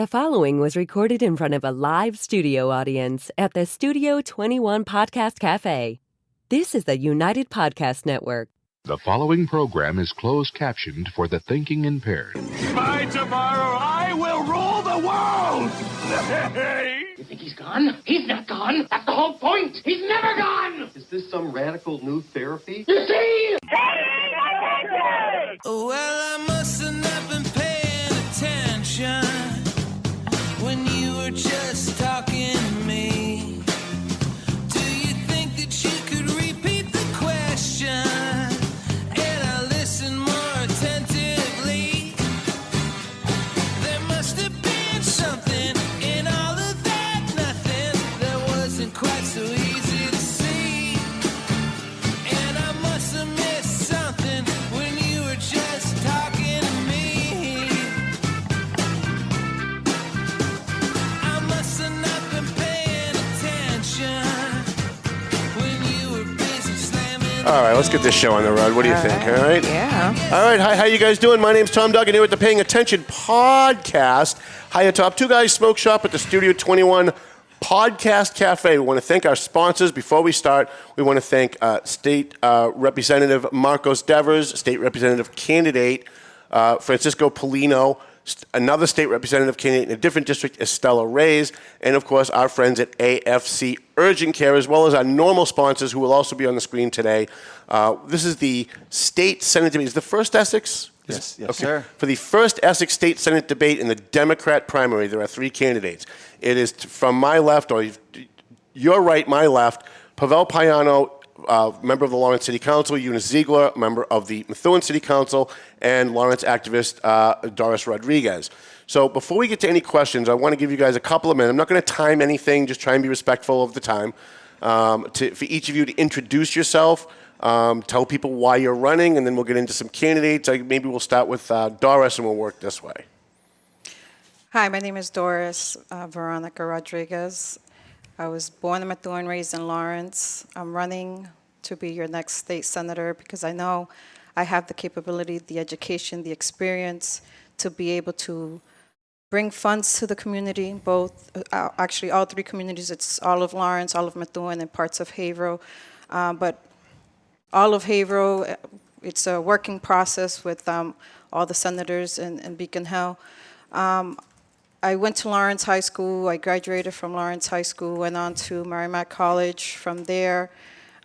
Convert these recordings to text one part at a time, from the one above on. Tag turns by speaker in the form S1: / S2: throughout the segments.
S1: The following was recorded in front of a live studio audience at the Studio 21 Podcast Cafe. This is the United Podcast Network.
S2: The following program is closed captioned for the thinking impaired.
S3: By tomorrow, I will rule the world!
S4: You think he's gone? He's not gone. That's the whole point. He's never gone.
S5: Is this some radical new therapy?
S4: You see?
S6: Well, I must have not been paying attention when you were just talking to me. Do you think that you could repeat the question? And I listened more attentively. There must have been something in all of that nothing that wasn't quite so easy to see. And I must have missed something when you were just talking to me. I must have not been paying attention when you were busy slamming.
S7: All right, let's get this show on the road. What do you think? All right?
S8: Yeah.
S7: All right, hi, how you guys doing? My name's Tom Duggan here with the Paying Attention podcast. Hi atop Two Guys Smoke Shop at the Studio 21 Podcast Cafe. We want to thank our sponsors. Before we start, we want to thank State Representative Marcos Devers, State Representative candidate Francisco Polino, another State Representative candidate in a different district, Estella Reyes, and of course our friends at AFC Urgent Care, as well as our normal sponsors who will also be on the screen today. This is the State Senate Debate. Is the First Essex?
S5: Yes,
S7: Okay.
S5: sir.
S7: For the First Essex State Senate Debate in the Democrat primary, there are three candidates. It is from my left, or your right, my left, Pavel Payano, member of the Lawrence City Council, Eunice Zeigler, member of the Methuen City Council, and Lawrence activist Doris Rodrigues. So before we get to any questions, I want to give you guys a couple of minutes. I'm not going to time anything, just try and be respectful of the time. For each of you to introduce yourself, tell people why you're running, and then we'll get into some candidates. Maybe we'll start with Doris, and we'll work this way.
S8: Hi, my name is Doris, Veronica Rodrigues. I was born in Methuen, raised in Lawrence. I'm running to be your next state senator because I know I have the capability, the education, the experience to be able to bring funds to the community, both, actually all three communities. It's all of Lawrence, all of Methuen, and parts of Haverhill. But all of Haverhill, it's a working process with all the senators in Beacon Hill. I went to Lawrence High School. I graduated from Lawrence High School, went on to Merrimack College. From there,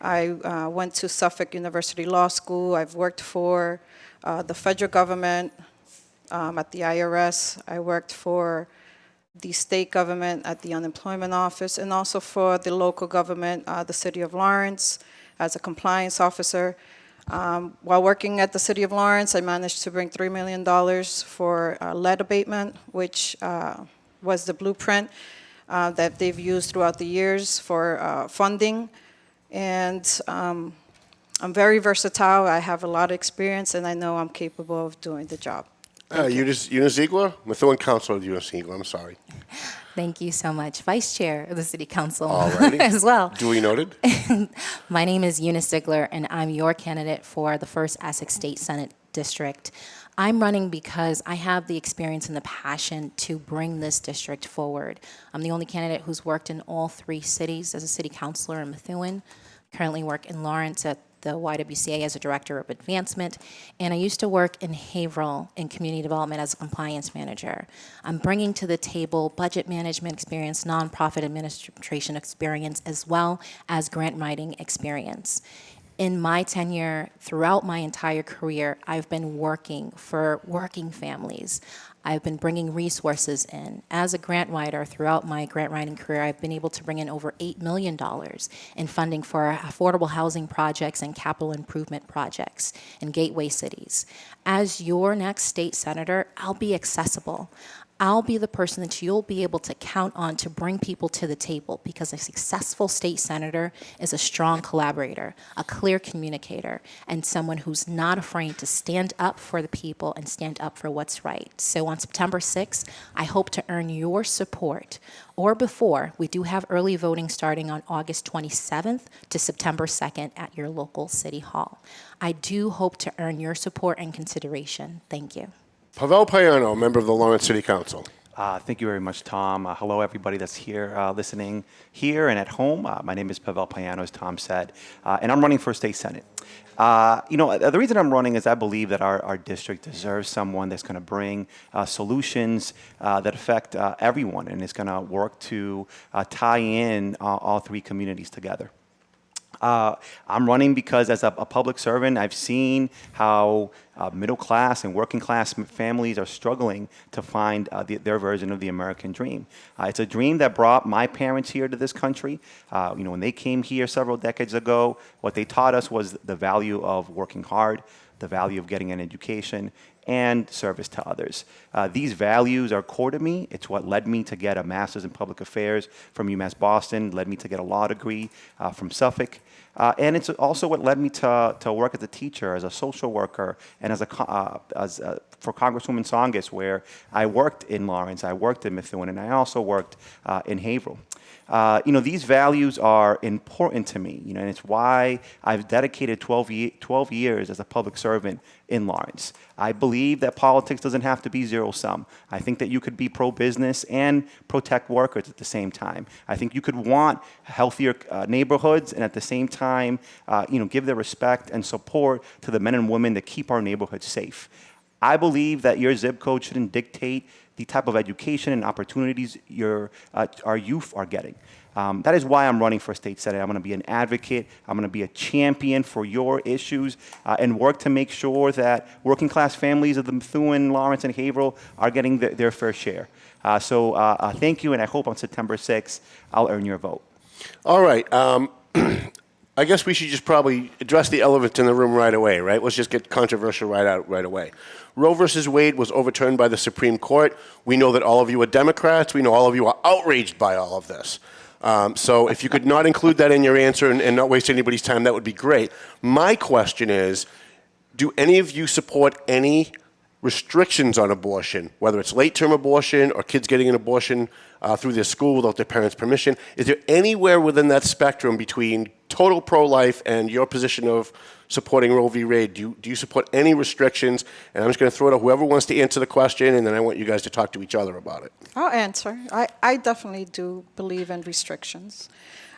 S8: I went to Suffolk University Law School. I've worked for the federal government at the IRS. I worked for the state government at the unemployment office, and also for the local government, the city of Lawrence, as a compliance officer. While working at the City of Lawrence, I managed to bring $3 million for lead abatement, which was the blueprint that they've used throughout the years for funding. And I'm very versatile. I have a lot of experience, and I know I'm capable of doing the job.
S7: Eunice Zeigler? Methuen Councilor Eunice Zeigler, I'm sorry.
S9: Thank you so much. Vice Chair of the City Council
S7: Alrighty.
S9: as well.
S7: Duly noted.
S9: My name is Eunice Zeigler, and I'm your candidate for the First Essex State Senate District. I'm running because I have the experience and the passion to bring this district forward. I'm the only candidate who's worked in all three cities as a city councilor in Methuen, currently work in Lawrence at the YWCA as a director of advancement, and I used to work in Haverhill in community development as a compliance manager. I'm bringing to the table budget management experience, nonprofit administration experience, as well as grant writing experience. In my tenure, throughout my entire career, I've been working for working families. I've been bringing resources in. As a grant writer, throughout my grant writing career, I've been able to bring in over $8 million in funding for affordable housing projects and capital improvement projects in gateway cities. As your next state senator, I'll be accessible. I'll be the person that you'll be able to count on to bring people to the table, because a successful state senator is a strong collaborator, a clear communicator, and someone who's not afraid to stand up for the people and stand up for what's right. So on September 6th, I hope to earn your support, or before. We do have early voting starting on August 27th to September 2nd at your local city hall. I do hope to earn your support and consideration. Thank you.
S7: Pavel Payano, member of the Lawrence City Council.
S10: Thank you very much, Tom. Hello, everybody that's here listening here and at home. My name is Pavel Payano, as Tom said, and I'm running for state senate. The reason I'm running is I believe that our district deserves someone that's going to bring solutions that affect everyone and is going to work to tie in all three communities together. I'm running because as a public servant, I've seen how middle class and working class families are struggling to find their version of the American dream. It's a dream that brought my parents here to this country. When they came here several decades ago, what they taught us was the value of working hard, the value of getting an education, and service to others. These values are core to me. It's what led me to get a master's in public affairs from UMass Boston, led me to get a law degree from Suffolk. And it's also what led me to work as a teacher, as a social worker, and for Congresswoman Tsongas, where I worked in Lawrence, I worked in Methuen, and I also worked in Haverhill. These values are important to me, and it's why I've dedicated 12 years as a public servant in Lawrence. I believe that politics doesn't have to be zero-sum. I think that you could be pro-business and protect workers at the same time. I think you could want healthier neighborhoods and at the same time, give the respect and support to the men and women that keep our neighborhoods safe. I believe that your zip code shouldn't dictate the type of education and opportunities our youth are getting. That is why I'm running for state senate. I'm going to be an advocate. I'm going to be a champion for your issues and work to make sure that working class families of the Methuen, Lawrence, and Haverhill are getting their fair share. So thank you, and I hope on September 6th I'll earn your vote.
S7: All right. I guess we should just probably address the elephant in the room right away, right? Let's just get controversial right away. Roe versus Wade was overturned by the Supreme Court. We know that all of you are Democrats. We know all of you are outraged by all of this. So if you could not include that in your answer and not waste anybody's time, that would be great. My question is, do any of you support any restrictions on abortion, whether it's late-term abortion or kids getting an abortion through their school without their parents' permission? Is there anywhere within that spectrum between total pro-life and your position of supporting Roe v. Wade? Do you support any restrictions? And I'm just going to throw it to whoever wants to answer the question, and then I want you guys to talk to each other about it.
S8: I'll answer. I definitely do believe in restrictions.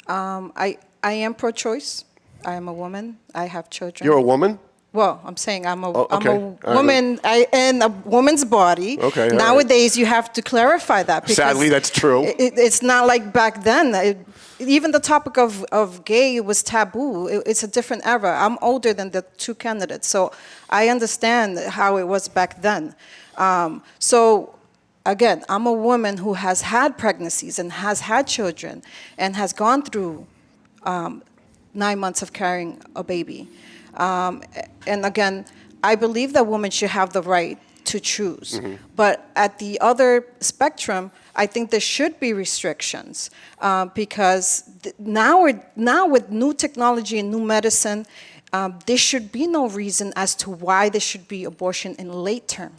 S8: I am pro-choice. I am a woman. I have children.
S7: You're a woman?
S8: Well, I'm saying I'm a
S7: okay.
S8: woman in a woman's body.
S7: Okay.
S8: Nowadays, you have to clarify that. Because
S7: sadly, that's true.
S8: It's not like back then. Even the topic of gay was taboo. It's a different era. I'm older than the two candidates, so I understand how it was back then. So, again, I'm a woman who has had pregnancies and has had children and has gone through 9 months of carrying a baby. And again, I believe that women should have the right to choose. Mm-hmm. But at the other spectrum, I think there should be restrictions because now with new technology and new medicine, there should be no reason as to why there should be abortion in late term.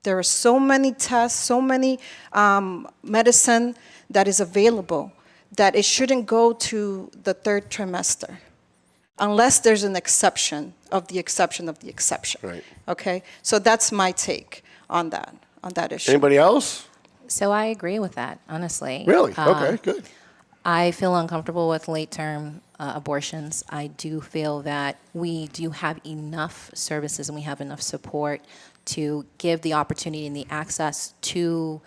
S8: There are so many tests, so many medicine that is available that it shouldn't go to the third trimester. Unless there's an exception of the exception of the exception.
S7: Right.
S8: Okay? So that's my take on that issue.
S7: Anybody else?
S9: So I agree with that, honestly.
S7: Really? Okay, good.
S9: I feel uncomfortable with late-term abortions. I do feel that we do have enough services and we have enough support to give the opportunity and the access to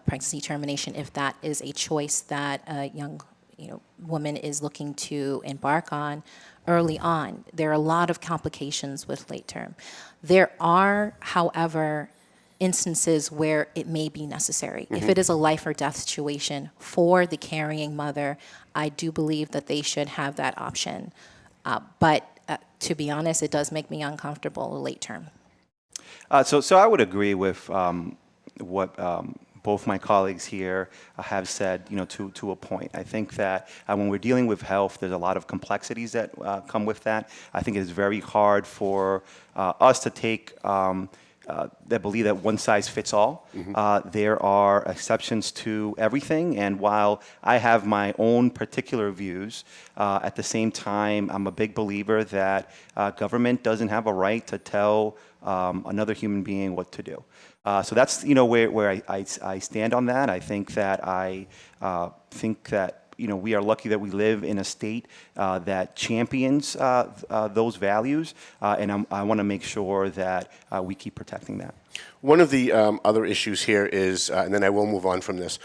S9: pregnancy termination if that is a choice that a young woman is looking to embark on early on. There are a lot of complications with late term. There are, however, instances where it may be necessary. Mm-hmm. If it is a life or death situation for the carrying mother, I do believe that they should have that option. But to be honest, it does make me uncomfortable late term.
S10: So I would agree with what both my colleagues here have said, to a point. I think that when we're dealing with health, there's a lot of complexities that come with that. I think it is very hard for us to take that believe that one size fits all. There are exceptions to everything, and while I have my own particular views, at the same time, I'm a big believer that government doesn't have a right to tell another human being what to do. So that's where I stand on that. I think that we are lucky that we live in a state that champions those values, and I want to make sure that we keep protecting that.
S7: One of the other issues here is, and then I will move on from this,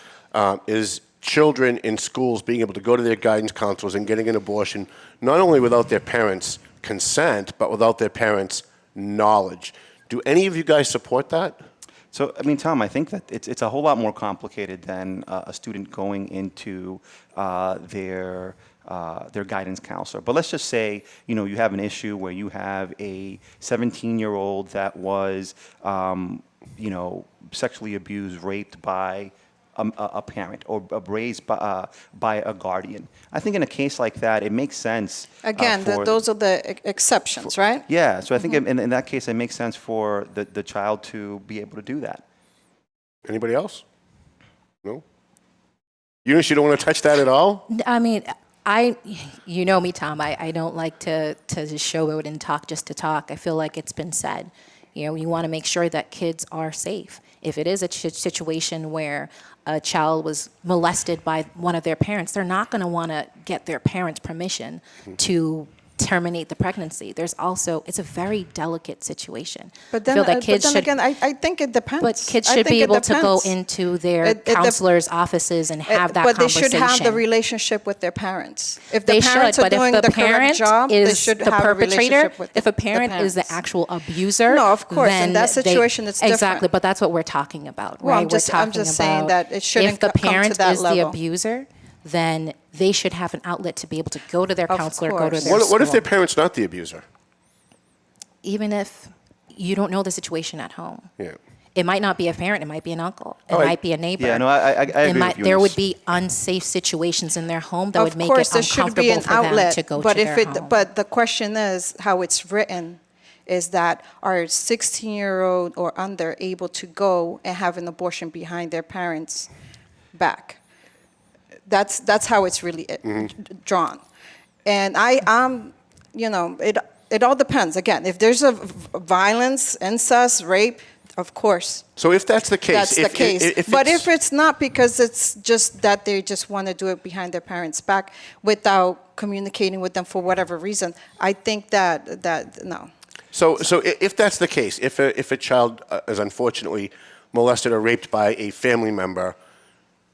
S7: is children in schools being able to go to their guidance counselors and getting an abortion, not only without their parents' consent, but without their parents' knowledge. Do any of you guys support that?
S10: So, I mean, Tom, I think that it's a whole lot more complicated than a student going into their guidance counselor. But let's just say, you have an issue where you have a 17-year-old that was, sexually abused, raped by a parent or raised by a guardian. I think in a case like that, it makes sense.
S8: Again, those are the exceptions, right?
S10: Yeah, so I think in that case, it makes sense for the child to be able to do that.
S7: Anybody else? No? Eunice, you don't want to touch that at all?
S9: I mean, you know me, Tom. I don't like to just showboat and talk just to talk. I feel like it's been said. You want to make sure that kids are safe. If it is a situation where a child was molested by one of their parents, they're not going to want to get their parents' permission to terminate the pregnancy. There's also, it's a very delicate situation.
S8: But then, I think it depends.
S9: But kids should be able to go into their counselor's offices and have that conversation.
S8: But they should have the relationship with their parents. If the parents are doing the correct job, they should have a relationship with
S9: if a parent is the actual abuser,
S8: no, of course, in that situation, it's different.
S9: Exactly, but that's what we're talking about,
S8: well,
S9: right?
S8: I'm just saying that it shouldn't come to that level.
S9: If the parent is the abuser, then they should have an outlet to be able to go to their counselor, go to their school.
S7: What if their parent's not the abuser?
S9: Even if you don't know the situation at home.
S7: Yeah.
S9: It might not be a parent, it might be an uncle, it might be a neighbor.
S10: Yeah, no, I agree with you.
S9: There would be unsafe situations in their home that would make it uncomfortable for them to go to their home.
S8: But the question is, how it's written, is that are 16-year-old or under able to go and have an abortion behind their parents' back? That's how it's really drawn. And it all depends. Again, if there's a violence, incest, rape, of course.
S7: So if that's the case.
S8: That's the case. But if it's not because it's just that they just want to do it behind their parents' back without communicating with them for whatever reason, I think that no.
S7: So if that's the case, if a child is unfortunately molested or raped by a family member,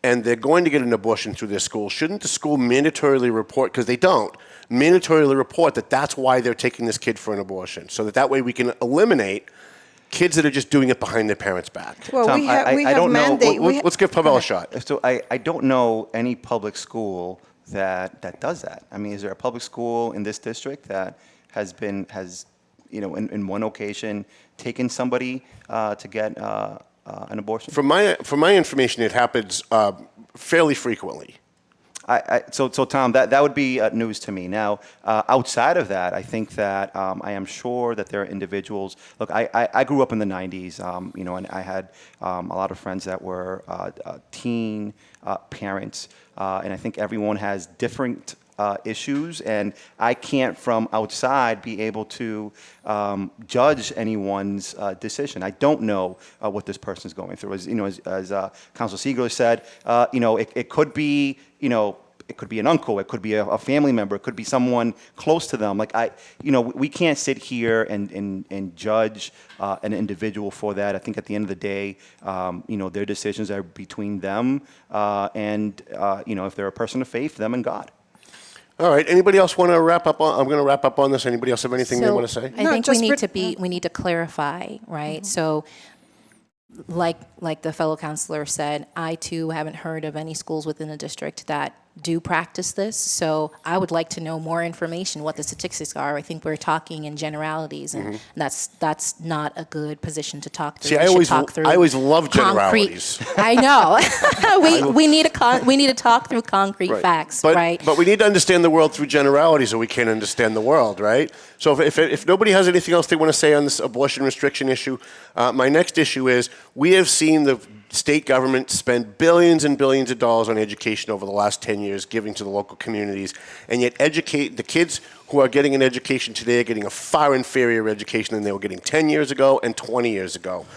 S7: and they're going to get an abortion through their school, shouldn't the school mandatorily report, because they don't, mandatorily report that that's why they're taking this kid for an abortion, so that way we can eliminate kids that are just doing it behind their parents' back?
S8: Well,
S10: Tom,
S8: we have mandate.
S7: Let's give Pavel a shot.
S10: So I don't know any public school that does that. I mean, is there a public school in this district that has in one occasion taken somebody to get an abortion?
S7: From my information, it happens fairly frequently.
S10: So Tom, that would be news to me. Now, outside of that, I think that I am sure that there are individuals. Look, I grew up in the '90s, and I had a lot of friends that were teen parents, and I think everyone has different issues, and I can't from outside be able to judge anyone's decision. I don't know what this person is going through. As Councilor Zeigler said, it could be, it could be an uncle, it could be a family member, it could be someone close to them. We can't sit here and judge an individual for that. I think at the end of the day, their decisions are between them and if they're a person of faith, them and God.
S7: All right. Anybody else want to wrap up on? I'm going to wrap up on this. Anybody else have anything they want to say?
S9: I think we need to clarify, right? Mm-hmm. So, like the fellow counselor said, I too haven't heard of any schools within the district that do practice this. So I would like to know more information, what the statistics are. I think we're talking in generalities, and that's not a good position to talk through.
S7: See, I always love generalities.
S9: I know. we need to talk through concrete facts, right?
S7: But we need to understand the world through generalities, or we can't understand the world, right? So if nobody has anything else they want to say on this abortion restriction issue, my next issue is we have seen the state government spend billions and billions of dollars on education over the last 10 years, giving to the local communities, and yet educate the kids who are getting an education today are getting a far inferior education than they were getting 10 years ago and 20 years ago.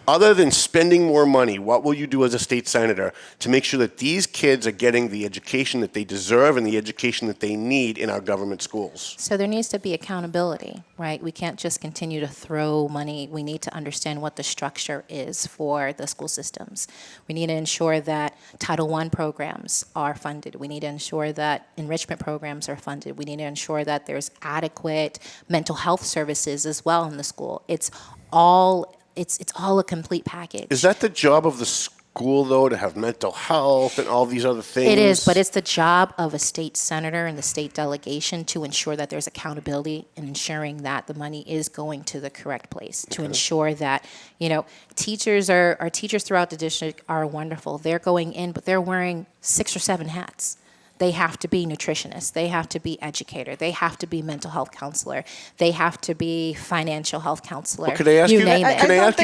S7: Other than spending more money, what will you do as a state senator to make sure that these kids are getting the education that they deserve and the education that they need in our government schools?
S9: So there needs to be accountability, right? We can't just continue to throw money. We need to understand what the structure is for the school systems. We need to ensure that Title I programs are funded. We need to ensure that enrichment programs are funded. We need to ensure that there's adequate mental health services as well in the school. It's all a complete package.
S7: Is that the job of the school, though, to have mental health and all these other things?
S9: It is, but it's the job of a state senator and the state delegation to ensure that there's accountability and ensuring that the money is going to the correct place, to ensure that, teachers our teachers throughout the district are wonderful. They're going in, but they're wearing 6 or 7 hats. They have to be nutritionists. They have to be educator. They have to be mental health counselor. They have to be financial health counselor.
S7: Well, could I ask you?
S9: Name it.
S8: I don't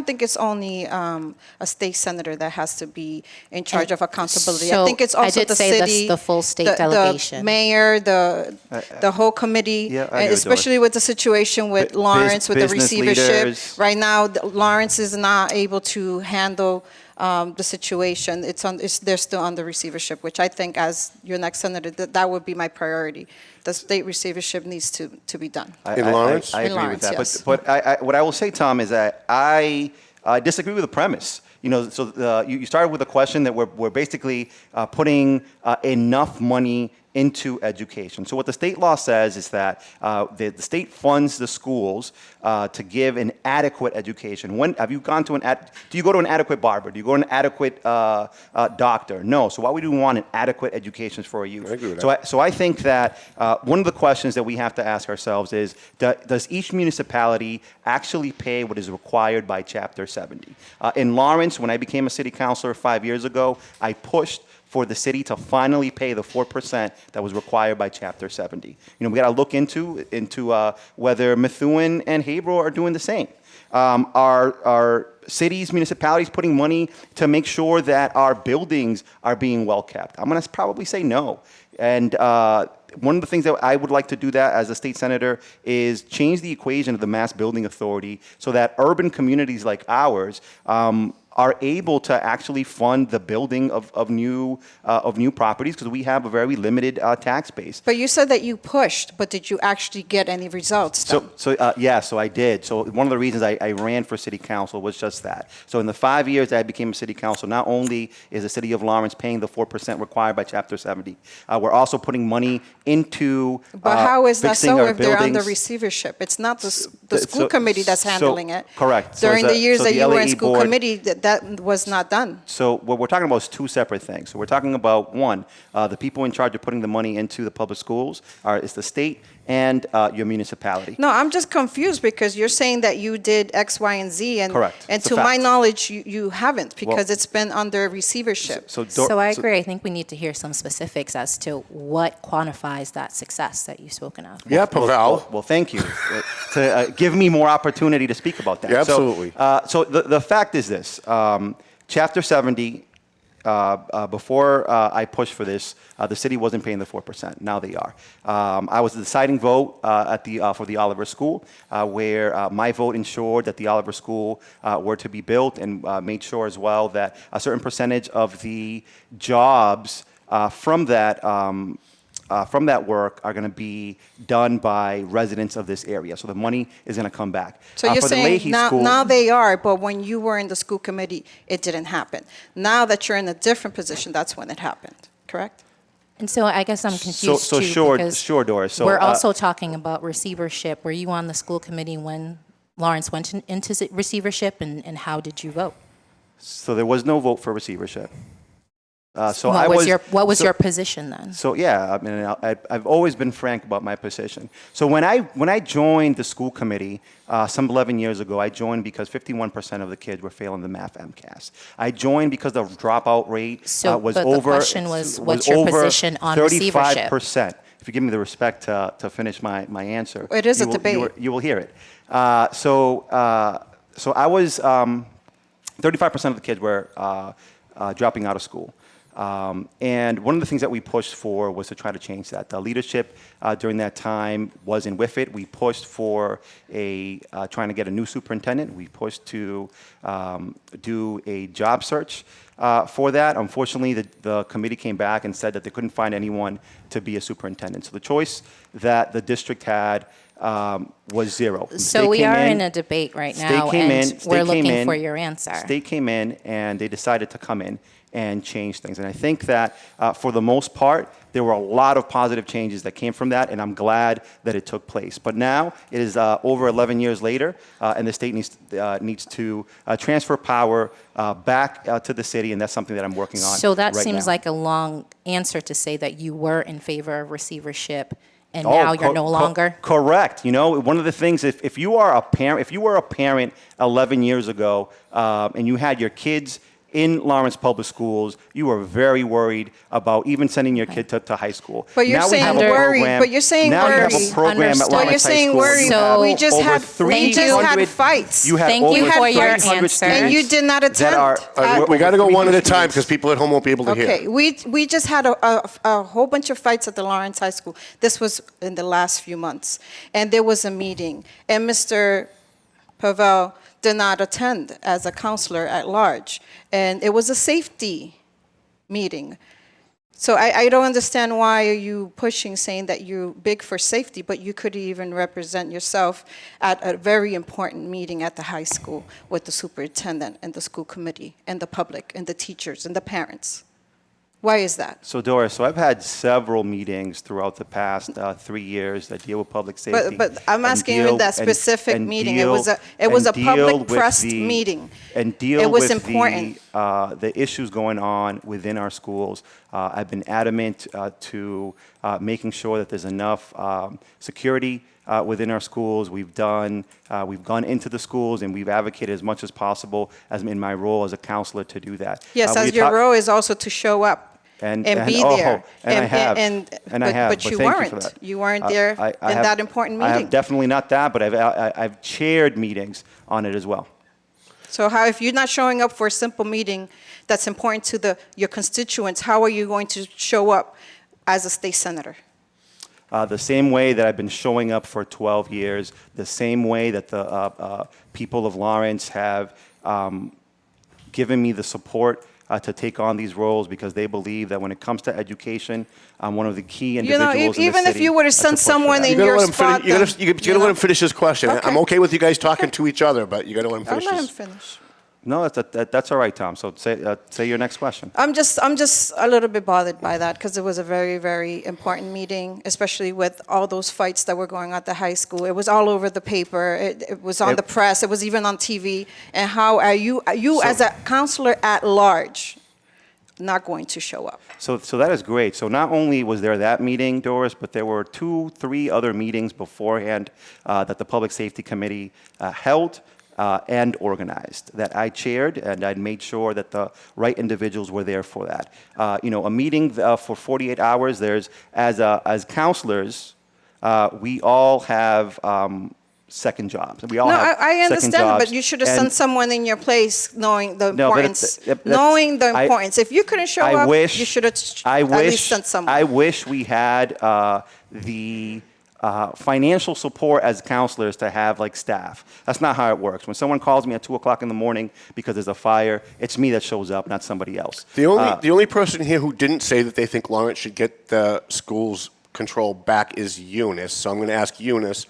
S8: think it's only a state senator that has to be in charge of accountability.
S9: So
S8: I think it's also the city,
S9: that's the full state delegation,
S8: the mayor, the whole committee, especially with the situation with Lawrence, with the receivership.
S10: Leaders.
S8: Right now, Lawrence is not able to handle the situation. They're still under receivership, which I think, as your next senator, that would be my priority. The state receivership needs to be done.
S7: In Lawrence?
S10: I
S8: In
S10: agree
S8: Lawrence,
S10: with that.
S8: yes.
S10: But what I will say, Tom, is that I disagree with the premise. You started with a question that we're basically putting enough money into education. So what the state law says is that the state funds the schools to give an adequate education. When have you gone to do you go to an adequate barber? Do you go to an adequate doctor? No. So why would we want an adequate education for our youth?
S7: I agree with that.
S10: So I think that one of the questions that we have to ask ourselves is, does each municipality actually pay what is required by Chapter 70? In Lawrence, when I became a city councilor 5 years ago, I pushed for the city to finally pay the 4% that was required by Chapter 70. We got to look into whether Methuen and Haverhill are doing the same. Are cities, municipalities putting money to make sure that our buildings are being well kept? I'm going to probably say no. And one of the things that I would like to do that as a state senator is change the equation of the Mass Building Authority so that urban communities like ours are able to actually fund the building of new properties, because we have a very limited tax base.
S8: But you said that you pushed, but did you actually get any results?
S10: So I did. So one of the reasons I ran for city council was just that. So in the 5 years that I became a city council, not only is the city of Lawrence paying the 4% required by Chapter 70, we're also putting money into
S8: But how is that
S10: fixing
S8: so
S10: our
S8: if they're under
S10: buildings.
S8: receivership? It's not the school committee that's handling it.
S10: Correct.
S8: During the years that you were in
S10: LAE
S8: school
S10: board-
S8: committee, that was not done.
S10: So what we're talking about is two separate things. So we're talking about, one, the people in charge of putting the money into the public schools is the state and your municipality.
S8: No, I'm just confused because you're saying that you did X, Y, and Z, and
S10: Correct.
S8: And
S10: It's a
S8: to my
S10: fact.
S8: knowledge, you haven't, because it's been under receivership.
S9: So I agree. I think we need to hear some specifics as to what quantifies that success that you've spoken of.
S7: Yeah, Pavel.
S10: Well, thank you to give me more opportunity to speak about that.
S7: Yeah, absolutely.
S10: So the fact is this. Chapter 70, before I pushed for this, the city wasn't paying the 4%. Now they are. I was the deciding vote for the Oliver School, where my vote ensured that the Oliver School were to be built, and made sure as well that a certain percentage of the jobs from that work are going to be done by residents of this area. So the money is going to come back.
S8: So you're
S10: for the
S8: saying
S10: Leahy School,
S8: now they are, but when you were in the school committee, it didn't happen. Now that you're in a different position, that's when it happened, correct?
S9: And so I guess I'm confused
S10: so
S9: too,
S10: sure,
S9: because
S10: sure, Doris. So,
S9: we're also talking about receivership. Were you on the school committee when Lawrence went into receivership, and how did you vote?
S10: So there was no vote for receivership. So
S9: what was your position then?
S10: So yeah, I mean, I've always been frank about my position. So when I joined the school committee some 11 years ago, I joined because 51% of the kids were failing the math MCAS. I joined because the dropout rate was
S9: but
S10: over.
S9: The question was, what's your position on receivership?
S10: 35%. If you give me the respect to finish my answer,
S8: It is a debate.
S10: You will hear it. So I was 35% of the kids were dropping out of school. And one of the things that we pushed for was to try to change that. The leadership during that time wasn't with it. We pushed for trying to get a new superintendent. We pushed to do a job search for that. Unfortunately, the committee came back and said that they couldn't find anyone to be a superintendent. So the choice that the district had was zero.
S9: So we are in a debate right now, and we're looking for your answer.
S10: State came in, and they decided to come in and change things. And I think that for the most part, there were a lot of positive changes that came from that, and I'm glad that it took place. But now it is over 11 years later, and the state needs to transfer power back to the city, and that's something that I'm working on.
S9: So that
S10: right
S9: seems
S10: now.
S9: like a long answer to say that you were in favor of receivership, and now you're no longer.
S10: Correct. You know, one of the things, if you are a parent, if you were a parent 11 years ago, and you had your kids in Lawrence Public Schools, you were very worried about even sending your kid to high school.
S8: But you're
S10: now
S8: saying worried. But you're saying
S10: now
S8: worried.
S10: you have a program at
S8: But
S10: Lawrence
S8: you're saying
S10: High School.
S8: worried.
S9: So
S8: we just had fights.
S10: You had
S9: Thank you
S10: over
S9: for your
S10: 300
S9: answer.
S10: students
S8: And you did not attend.
S7: We got to go one at a time because people at home won't be able to hear.
S8: Okay, we just had a whole bunch of fights at the Lawrence High School. This was in the last few months. And there was a meeting. And Mr. Pavel did not attend as a counselor at large. And it was a safety meeting. So I don't understand why are you pushing, saying that you're big for safety, but you could even represent yourself at a very important meeting at the high school with the superintendent and the school committee and the public and the teachers and the parents. Why is that?
S10: So Doris, I've had several meetings throughout the past 3 years that deal with public safety.
S8: But I'm asking you that specific meeting. It was a public pressed meeting.
S10: And deal
S8: it was
S10: with
S8: important.
S10: the issues going on within our schools. I've been adamant to making sure that there's enough security within our schools. We've gone into the schools and we've advocated as much as possible as in my role as a counselor to do that.
S8: Yes, as your role is also to show up and be there.
S10: And I have.
S8: But you weren't. You weren't there in that important meeting.
S10: I have definitely not that, but I've chaired meetings on it as well.
S8: So how, if you're not showing up for a simple meeting that's important to your constituents, how are you going to show up as a state senator?
S10: The same way that I've been showing up for 12 years, the same way that the people of Lawrence have given me the support to take on these roles because they believe that when it comes to education, I'm one of the key individuals in the city.
S8: Even if you were to send someone in your spot,
S7: you got to let him finish his question.
S8: Okay.
S7: I'm okay with you guys talking to each other, but you got to let him finish.
S8: I'll let him finish.
S10: No, that's all right, Tom. So say your next question.
S8: I'm just a little bit bothered by that because it was a very, very important meeting, especially with all those fights that were going on at the high school. It was all over the paper. It was on the press. It was even on TV. And how are you as a counselor at large not going to show up?
S10: So that is great. So not only was there that meeting, Doris, but there were 2-3 other meetings beforehand that the Public Safety Committee held. And organized that I chaired, and I made sure that the right individuals were there for that. A meeting for 48 hours. There's as counselors, we all have second jobs. We all have
S8: I understand,
S10: second jobs,
S8: but you should have sent someone in your place, knowing the importance. Knowing the importance. If you couldn't show up, you should have at least sent someone.
S10: I wish we had the financial support as counselors to have like staff. That's not how it works. When someone calls me at 2 o'clock in the morning because there's a fire, it's me that shows up, not somebody else.
S7: The only person here who didn't say that they think Lawrence should get the school's control back is Eunice. So I'm going to ask Eunice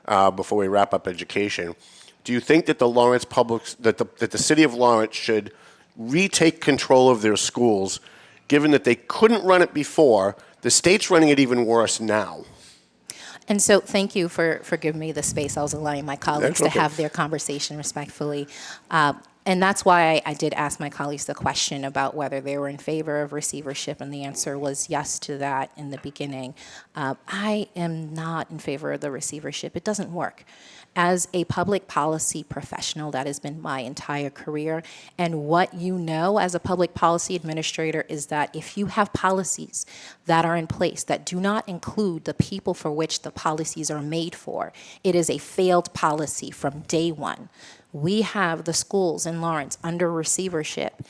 S7: before we wrap up education. Do you think that that the city of Lawrence should retake control of their schools, given that they couldn't run it before? The state's running it even worse now.
S9: And so thank you for giving me the space. I was allowing my colleagues to have their conversation respectfully. And that's why I did ask my colleagues the question about whether they were in favor of receivership, and the answer was yes to that in the beginning. I am not in favor of the receivership. It doesn't work. As a public policy professional, that has been my entire career, and what you know as a public policy administrator is that if you have policies that are in place that do not include the people for which the policies are made for, it is a failed policy from day one. We have the schools in Lawrence under receivership.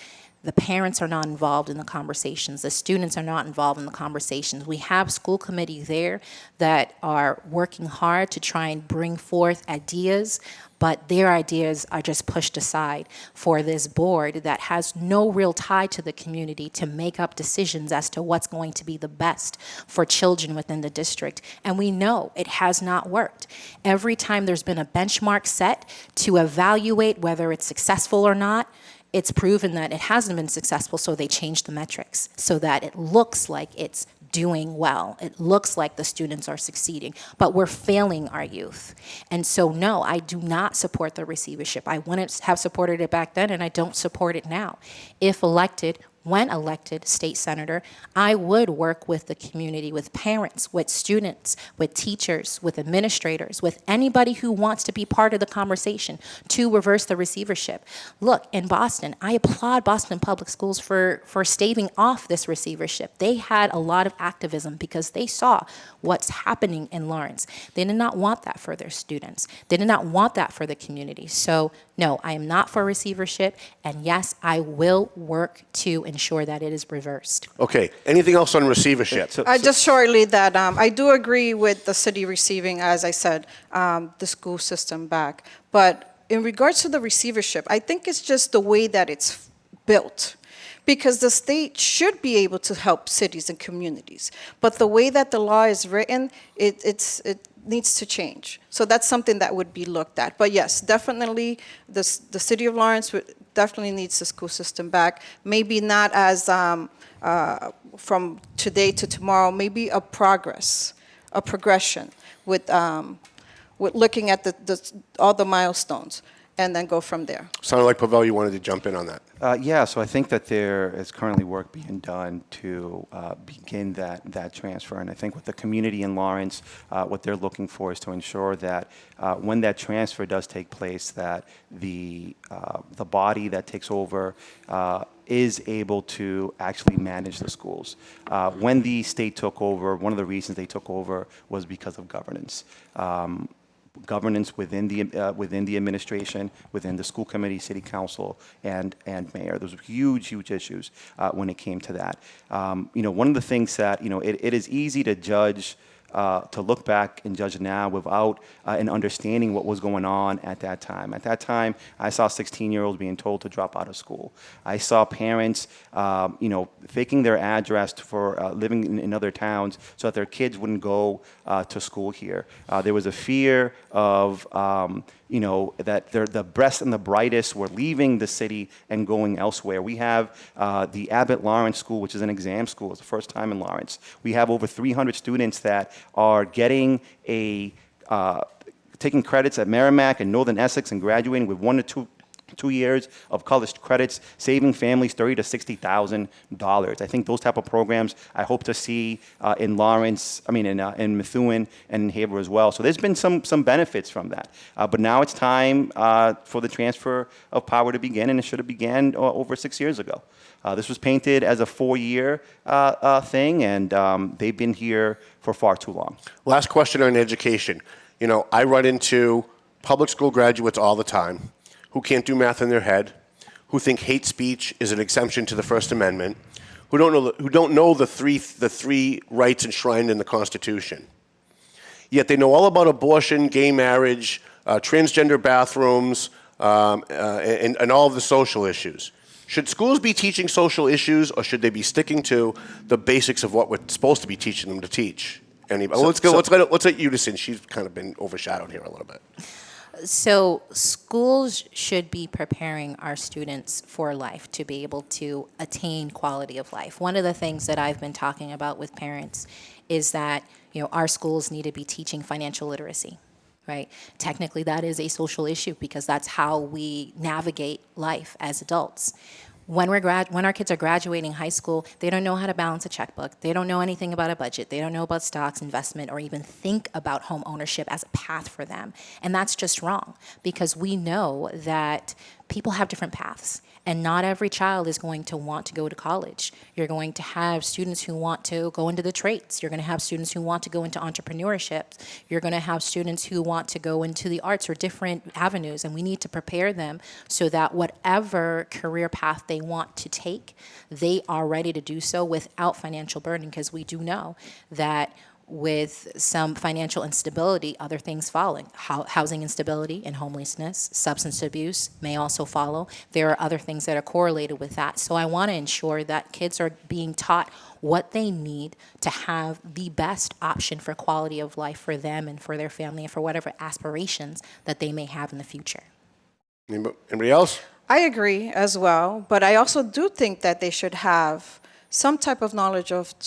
S9: The parents are not involved in the conversations. The students are not involved in the conversations. We have school committee there that are working hard to try and bring forth ideas, but their ideas are just pushed aside for this board that has no real tie to the community to make up decisions as to what's going to be the best for children within the district. And we know it has not worked. Every time there's been a benchmark set to evaluate whether it's successful or not, it's proven that it hasn't been successful, so they changed the metrics so that it looks like it's doing well. It looks like the students are succeeding, but we're failing our youth. And so, no, I do not support the receivership. I wouldn't have supported it back then, and I don't support it now. If elected, when elected state senator, I would work with the community, with parents, with students, with teachers, with administrators, with anybody who wants to be part of the conversation to reverse the receivership. Look, in Boston, I applaud Boston Public Schools for staving off this receivership. They had a lot of activism because they saw what's happening in Lawrence. They did not want that for their students. They did not want that for the community. So, no, I am not for receivership, and yes, I will work to ensure that it is reversed.
S7: Okay, anything else on receivership?
S8: Just shortly that I do agree with the city receiving, as I said, the school system back. But in regards to the receivership, I think it's just the way that it's built. Because the state should be able to help cities and communities. But the way that the law is written, it needs to change. So that's something that would be looked at. But yes, definitely the city of Lawrence definitely needs the school system back. Maybe not as from today to tomorrow, maybe a progression with looking at all the milestones and then go from there.
S7: Sounded like Pavel, you wanted to jump in on that.
S10: Yeah, so I think that there is currently work being done to begin that transfer. And I think with the community in Lawrence, what they're looking for is to ensure that when that transfer does take place, that the body that takes over is able to actually manage the schools. When the state took over, one of the reasons they took over was because of governance. Governance within the administration, within the school committee, city council, and mayor. Those were huge issues when it came to that. One of the things that it is easy to judge. To look back and judge now without an understanding what was going on at that time. At that time, I saw 16-year-olds being told to drop out of school. I saw parents, faking their address for living in other towns so that their kids wouldn't go to school here. There was a fear of, that the best and the brightest were leaving the city and going elsewhere. We have the Abbott Lawrence School, which is an exam school. It's the first time in Lawrence. We have over 300 students that are getting taking credits at Merrimack and Northern Essex and graduating with 1 to 2 years of college credits, saving families $30,000 to $60,000. I think those type of programs I hope to see in Lawrence, in Methuen and in Haver as well. So there's been some benefits from that. But now it's time for the transfer of power to begin, and it should have began over 6 years ago. This was painted as a 4-year thing, and they've been here for far too long.
S7: Last question on education. I run into public school graduates all the time who can't do math in their head, who think hate speech is an exemption to the First Amendment, who don't know the three rights enshrined in the Constitution. Yet they know all about abortion, gay marriage, transgender bathrooms, and all of the social issues. Should schools be teaching social issues, or should they be sticking to the basics of what we're supposed to be teaching them to teach? Let's let Eunice in. She's kind of been overshadowed here a little bit.
S9: So schools should be preparing our students for life to be able to attain quality of life. One of the things that I've been talking about with parents is that our schools need to be teaching financial literacy. right? Technically, that is a social issue because that's how we navigate life as adults. When when our kids are graduating high school, they don't know how to balance a checkbook. They don't know anything about a budget. They don't know about stocks, investment, or even think about home ownership as a path for them. And that's just wrong because we know that people have different paths. And not every child is going to want to go to college. You're going to have students who want to go into the trades. You're going to have students who want to go into entrepreneurship. You're going to have students who want to go into the arts or different avenues. And we need to prepare them so that whatever career path they want to take, they are ready to do so without financial burden, because we do know that with some financial instability, other things following. Housing instability and homelessness, substance abuse may also follow. There are other things that are correlated with that. So I want to ensure that kids are being taught what they need to have the best option for quality of life for them and for their family and for whatever aspirations that they may have in the future.
S7: Anybody else?
S8: I agree as well, but I also do think that they should have some type of knowledge of the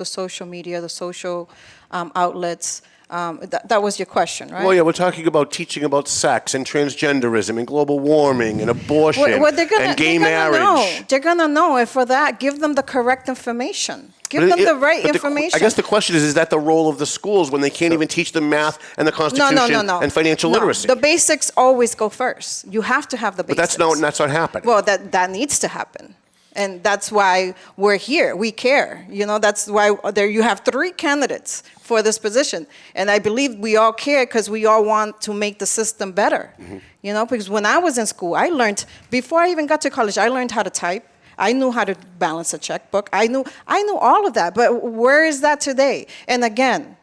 S8: social media, the social outlets. That was your question, right?
S7: Well, yeah, we're talking about teaching about sex and transgenderism and global warming and abortion and gay marriage.
S8: They're going to know, and for that, give them the correct information. Give them the right information.
S7: I guess the question is that the role of the schools when they can't even teach them math and the Constitution and financial literacy?
S8: The basics always go first. You have to have the basics.
S7: But that's not happening.
S8: Well, that needs to happen. And that's why we're here. We care. That's why you have 3 candidates for this position. And I believe we all care because we all want to make the system better. Mm-hmm. Because when I was in school, I learned, before I even got to college, I learned how to type. I knew how to balance a checkbook. I knew all of that. But where is that today? And again,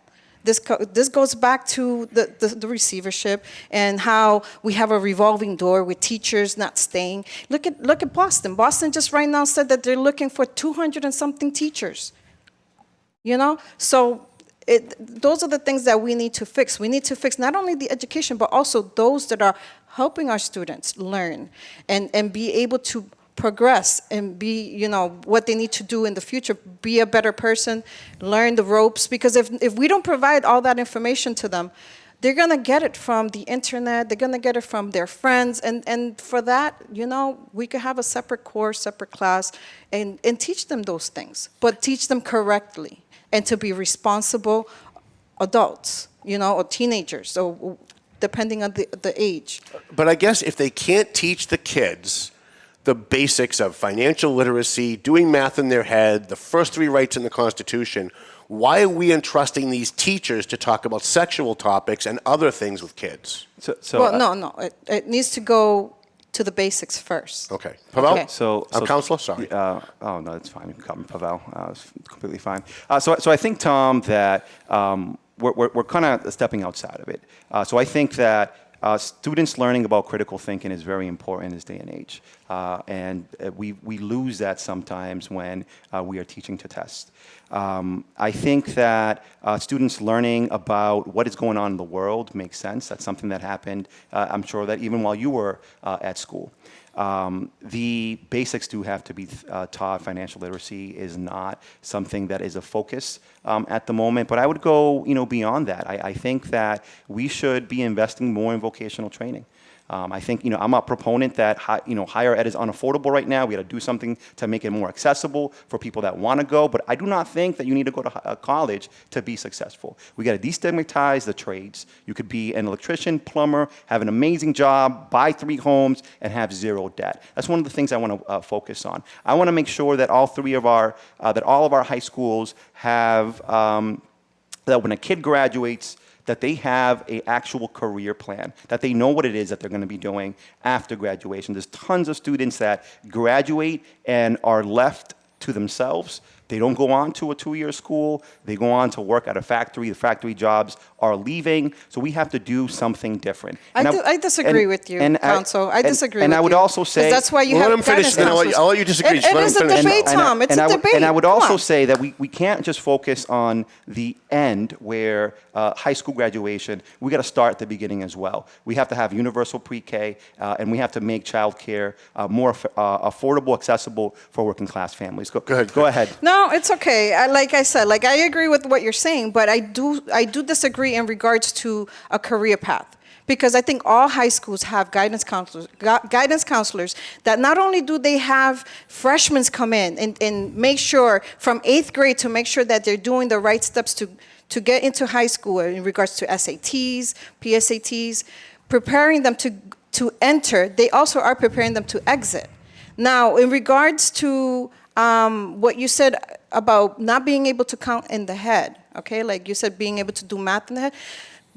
S8: this goes back to the receivership and how we have a revolving door with teachers not staying. Look at Boston. Boston just right now said that they're looking for 200 and something teachers. So those are the things that we need to fix. We need to fix not only the education, but also those that are helping our students learn and be able to progress and be, what they need to do in the future, be a better person, learn the ropes. Because if we don't provide all that information to them, they're going to get it from the internet, they're going to get it from their friends. And for that, we could have a separate course, separate class, and teach them those things, but teach them correctly and to be responsible adults, or teenagers, so depending on the age.
S7: But I guess if they can't teach the kids the basics of financial literacy, doing math in their head, the first 3 rights in the Constitution, why are we entrusting these teachers to talk about sexual topics and other things with kids?
S8: No. It needs to go to the basics first.
S7: Okay. Pavel?
S8: Okay.
S7: I'm counselor, sorry.
S10: Oh, no, that's fine. You can call me Pavel. It's completely fine. So I think, Tom, that we're kind of stepping outside of it. So I think that students learning about critical thinking is very important in this day and age. And we lose that sometimes when we are teaching to test. I think that students learning about what is going on in the world makes sense. That's something that happened, I'm sure, that even while you were at school. The basics do have to be taught. Financial literacy is not something that is a focus at the moment, but I would go, beyond that. I think that we should be investing more in vocational training. I think, I'm a proponent that, higher ed is unaffordable right now. We got to do something to make it more accessible for people that want to go. But I do not think that you need to go to college to be successful. We got to destigmatize the trades. You could be an electrician, plumber, have an amazing job, buy 3 homes, and have 0 debt. That's one of the things I want to focus on. I want to make sure that all of our high schools have, that when a kid graduates, that they have an actual career plan, that they know what it is that they're going to be doing after graduation. There's tons of students that graduate and are left to themselves. They don't go on to a 2-year school. They go on to work at a factory. The factory jobs are leaving. So we have to do something different.
S8: I disagree with you, counsel. I disagree with you.
S10: And I would also say...
S8: That's why you have
S7: let him finish, then I'll let you disagree.
S8: It is a debate, Tom. It's a debate.
S10: And I would also say that we can't just focus on the end where high school graduation. We got to start at the beginning as well. We have to have universal pre-K, and we have to make childcare more affordable, accessible for working class families. Go ahead.
S8: No, No, it's okay. Like I said, like I agree with what you're saying, but I do disagree in regards to a career path. Because I think all high schools have guidance counselors that not only do they have freshmen come in and make sure from 8th grade to make sure that they're doing the right steps to get into high school in regards to SATs, PSATs, preparing them to enter, they also are preparing them to exit. Now, in regards to what you said about not being able to count in the head, okay, like you said, being able to do math in the head,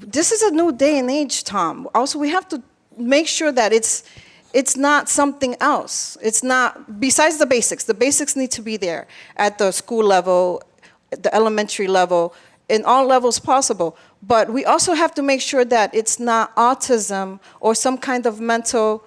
S8: this is a new day and age, Tom. Also, we have to make sure that it's not something else. It's not, besides the basics. The basics need to be there at the school level, the elementary level, in all levels possible. But we also have to make sure that it's not autism or some kind of mental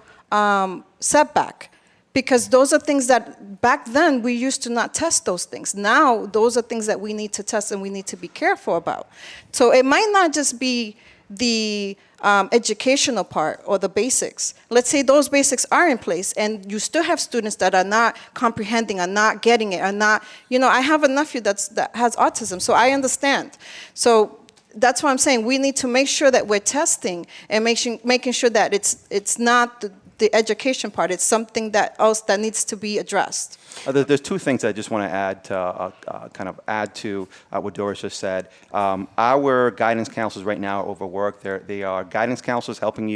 S8: setback. Because those are things that back then we used to not test those things. Now those are things that we need to test and we need to be careful about. So it might not just be the educational part or the basics. Let's say those basics are in place and you still have students that are not comprehending, are not getting it, are not, I have a nephew that has autism, so I understand. So that's why I'm saying we need to make sure that we're testing and making sure that it's not the education part. It's something else that needs to be addressed.
S10: There's two things I just want to add to what Doris just said. Our guidance counselors right now are overworked. They are guidance counselors helping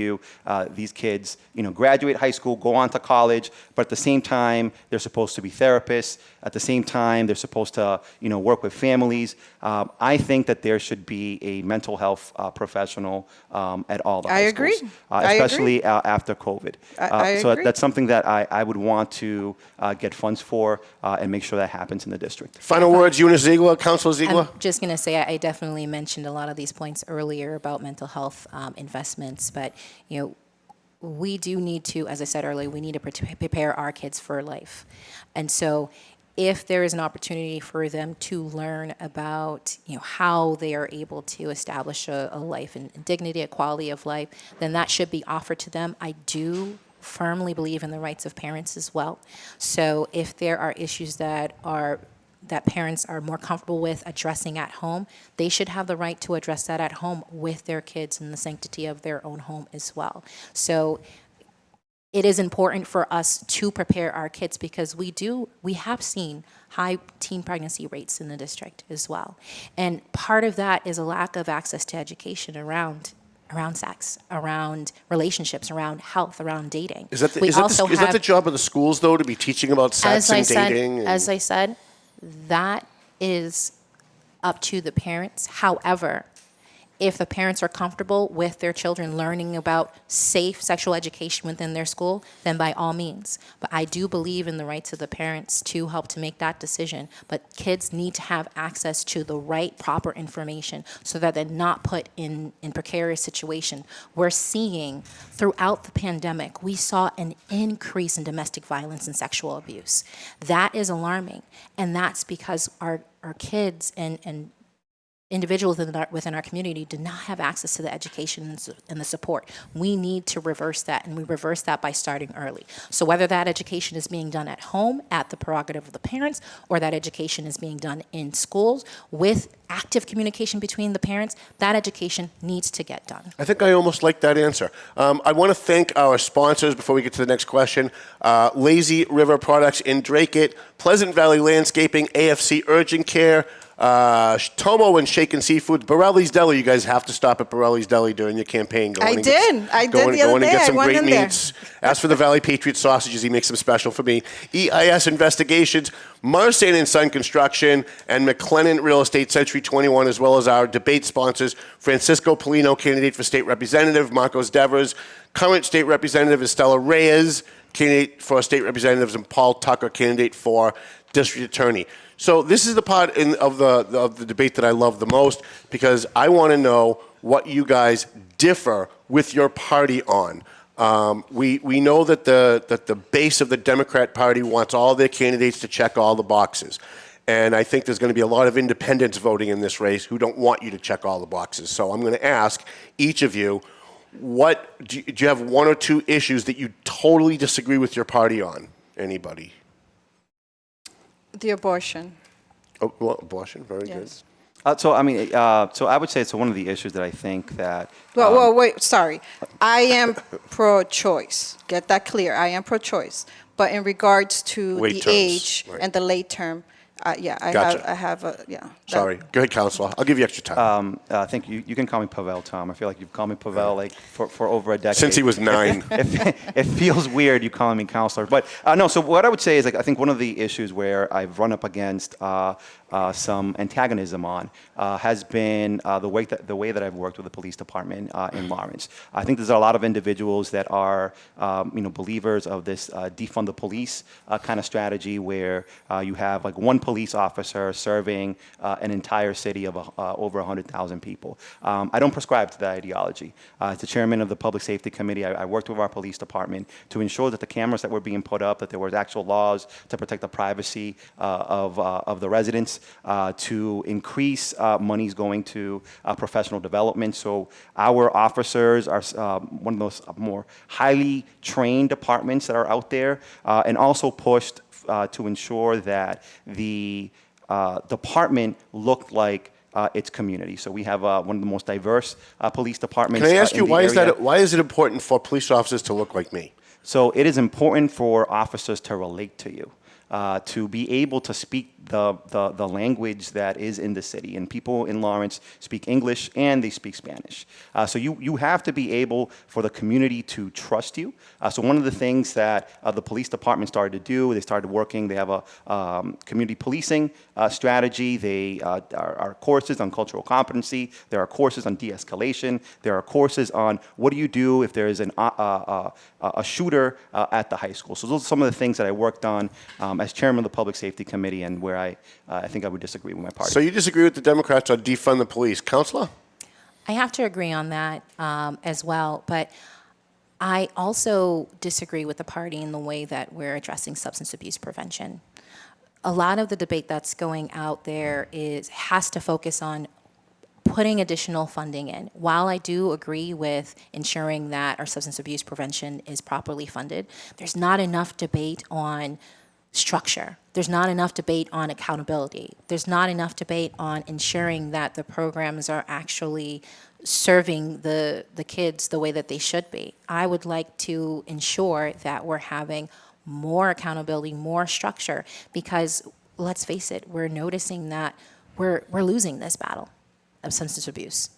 S10: these kids, graduate high school, go on to college, but at the same time, they're supposed to be therapists. At the same time, they're supposed to, work with families. I think that there should be a mental health professional at all the high schools. Especially after COVID. So that's something that I would want to get funds for and make sure that happens in the district.
S7: Final words, Eunice Zeigler, Councilor Zeigler.
S9: I'm just going to say I definitely mentioned a lot of these points earlier about mental health investments, but we do need to, as I said earlier, we need to prepare our kids for life. And so if there is an opportunity for them to learn about how they are able to establish a life and dignity, a quality of life, then that should be offered to them. I do firmly believe in the rights of parents as well. So if there are issues that parents are more comfortable with addressing at home, they should have the right to address that at home with their kids in the sanctity of their own home as well. So it is important for us to prepare our kids because we have seen high teen pregnancy rates in the district as well. And part of that is a lack of access to education around sex, around relationships, around health, around dating.
S7: Is that the job of the schools, though, to be teaching about sex and dating?
S9: As I said, that is up to the parents. However, if the parents are comfortable with their children learning about safe sexual education within their school, then by all means. But I do believe in the rights of the parents to help to make that decision. But kids need to have access to the right, proper information so that they're not put in precarious situation. We're seeing throughout the pandemic, we saw an increase in domestic violence and sexual abuse. That is alarming. And that's because our kids and individuals within our community do not have access to the education and the support. We need to reverse that, and we reverse that by starting early. So whether that education is being done at home, at the prerogative of the parents, or that education is being done in schools with active communication between the parents, that education needs to get done.
S7: I think I almost like that answer. I want to thank our sponsors before we get to the next question. Lazy River Products in Drake-It, Pleasant Valley Landscaping, AFC Urgent Care, Tomo and Shaken Seafood, Borelli's Deli. You guys have to stop at Borelli's Deli during your campaign.
S8: I did the other day.
S7: Go in and get some
S8: I went
S7: great
S8: in there.
S7: meats. Ask for the Valley Patriot sausages. He makes them special for me. EIS Investigations, Marsan and Son Construction, and McLennan Real Estate Century 21, as well as our debate sponsors, Francisco Polino, candidate for state representative, Marcos Devers, current state representative Estella Reyes, candidate for state representatives, and Paul Tucker, candidate for district attorney. So this is the part of the debate that I love the most, because I want to know what you guys differ with your party on. We know that the base of the Democrat Party wants all their candidates to check all the boxes. And I think there's going to be a lot of independents voting in this race who don't want you to check all the boxes. So I'm going to ask each of you, do you have one or two issues that you totally disagree with your party on? Anybody?
S8: The abortion.
S7: Oh, well, abortion, very good.
S8: Yes.
S10: So I would say it's one of the issues that I think that.
S8: Well, wait, sorry. I am pro-choice. Get that clear. I am pro-choice. But in regards to
S7: Late
S8: the
S7: terms,
S8: age
S7: right.
S8: and the late term, I
S7: Gotcha.
S8: have a, yeah.
S7: Sorry. Go ahead, Counselor. I'll give you extra time.
S10: I think you can call me Pavel, Tom. I feel like you've called me Pavel like for over a decade.
S7: Since he was 9.
S10: It feels weird you calling me counselor. But no, so what I would say is, like, I think one of the issues where I've run up against some antagonism on has been the way that I've worked with the police department in Lawrence. I think there's a lot of individuals that are believers of this defund the police kind of strategy, where you have like one police officer serving an entire city of over 100,000 people. I don't prescribe to that ideology. As the chairman of the Public Safety Committee, I worked with our police department to ensure that the cameras that were being put up, that there was actual laws to protect the privacy of the residents, to increase monies going to professional development. So our officers are one of those more highly trained departments that are out there, and also pushed to ensure that the department looked like its community. So we have one of the most diverse police departments.
S7: Can I ask you,
S10: in the area.
S7: why is it important for police officers to look like me?
S10: So it is important for officers to relate to you, to be able to speak the language that is in the city. And people in Lawrence speak English and they speak Spanish. So you have to be able for the community to trust you. So one of the things that the police department started to do, they started working, they have a community policing strategy. They are courses on cultural competency. There are courses on de-escalation. There are courses on what do you do if there is a shooter at the high school. So those are some of the things that I worked on as chairman of the Public Safety Committee, and where I think I would disagree with my party.
S7: So you disagree with the Democrats on defund the police. Counselor?
S9: I have to agree on that as well, but I also disagree with the party in the way that we're addressing substance abuse prevention. A lot of the debate that's going out there has to focus on putting additional funding in. While I do agree with ensuring that our substance abuse prevention is properly funded, there's not enough debate on structure. There's not enough debate on accountability. There's not enough debate on ensuring that the programs are actually serving the kids the way that they should be. I would like to ensure that we're having more accountability, more structure, because let's face it, we're noticing that we're losing this battle of substance abuse.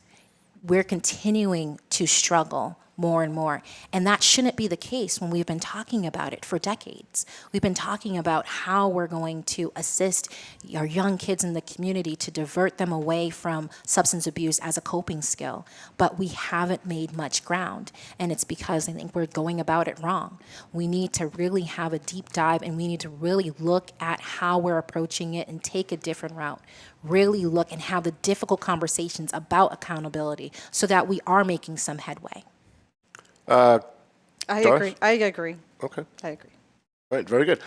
S9: We're continuing to struggle more and more. And that shouldn't be the case when we've been talking about it for decades. We've been talking about how we're going to assist our young kids in the community to divert them away from substance abuse as a coping skill. But we haven't made much ground. And it's because I think we're going about it wrong. We need to really have a deep dive, and we need to really look at how we're approaching it and take a different route. Really look and have the difficult conversations about accountability so that we are making some headway.
S8: I
S7: Doris?
S8: agree. I agree.
S7: Okay.
S8: I agree.
S7: All right, very good.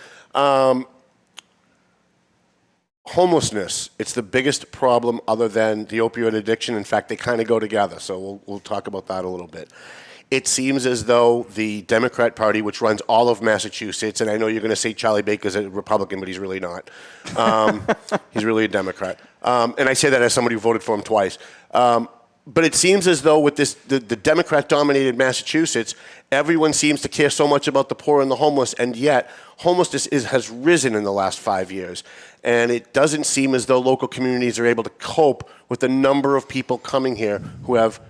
S7: Homelessness, it's the biggest problem other than the opioid addiction. In fact, they kind of go together, so we'll talk about that a little bit. It seems as though the Democrat Party, which runs all of Massachusetts, and I know you're going to say Charlie Baker's a Republican, but he's really not. He's really a Democrat. And I say that as somebody who voted for him twice. But it seems as though with this, the Democrat-dominated Massachusetts, everyone seems to care so much about the poor and the homeless, and yet homelessness has risen in the last 5 years. And it doesn't seem as though local communities are able to cope with the number of people coming here who have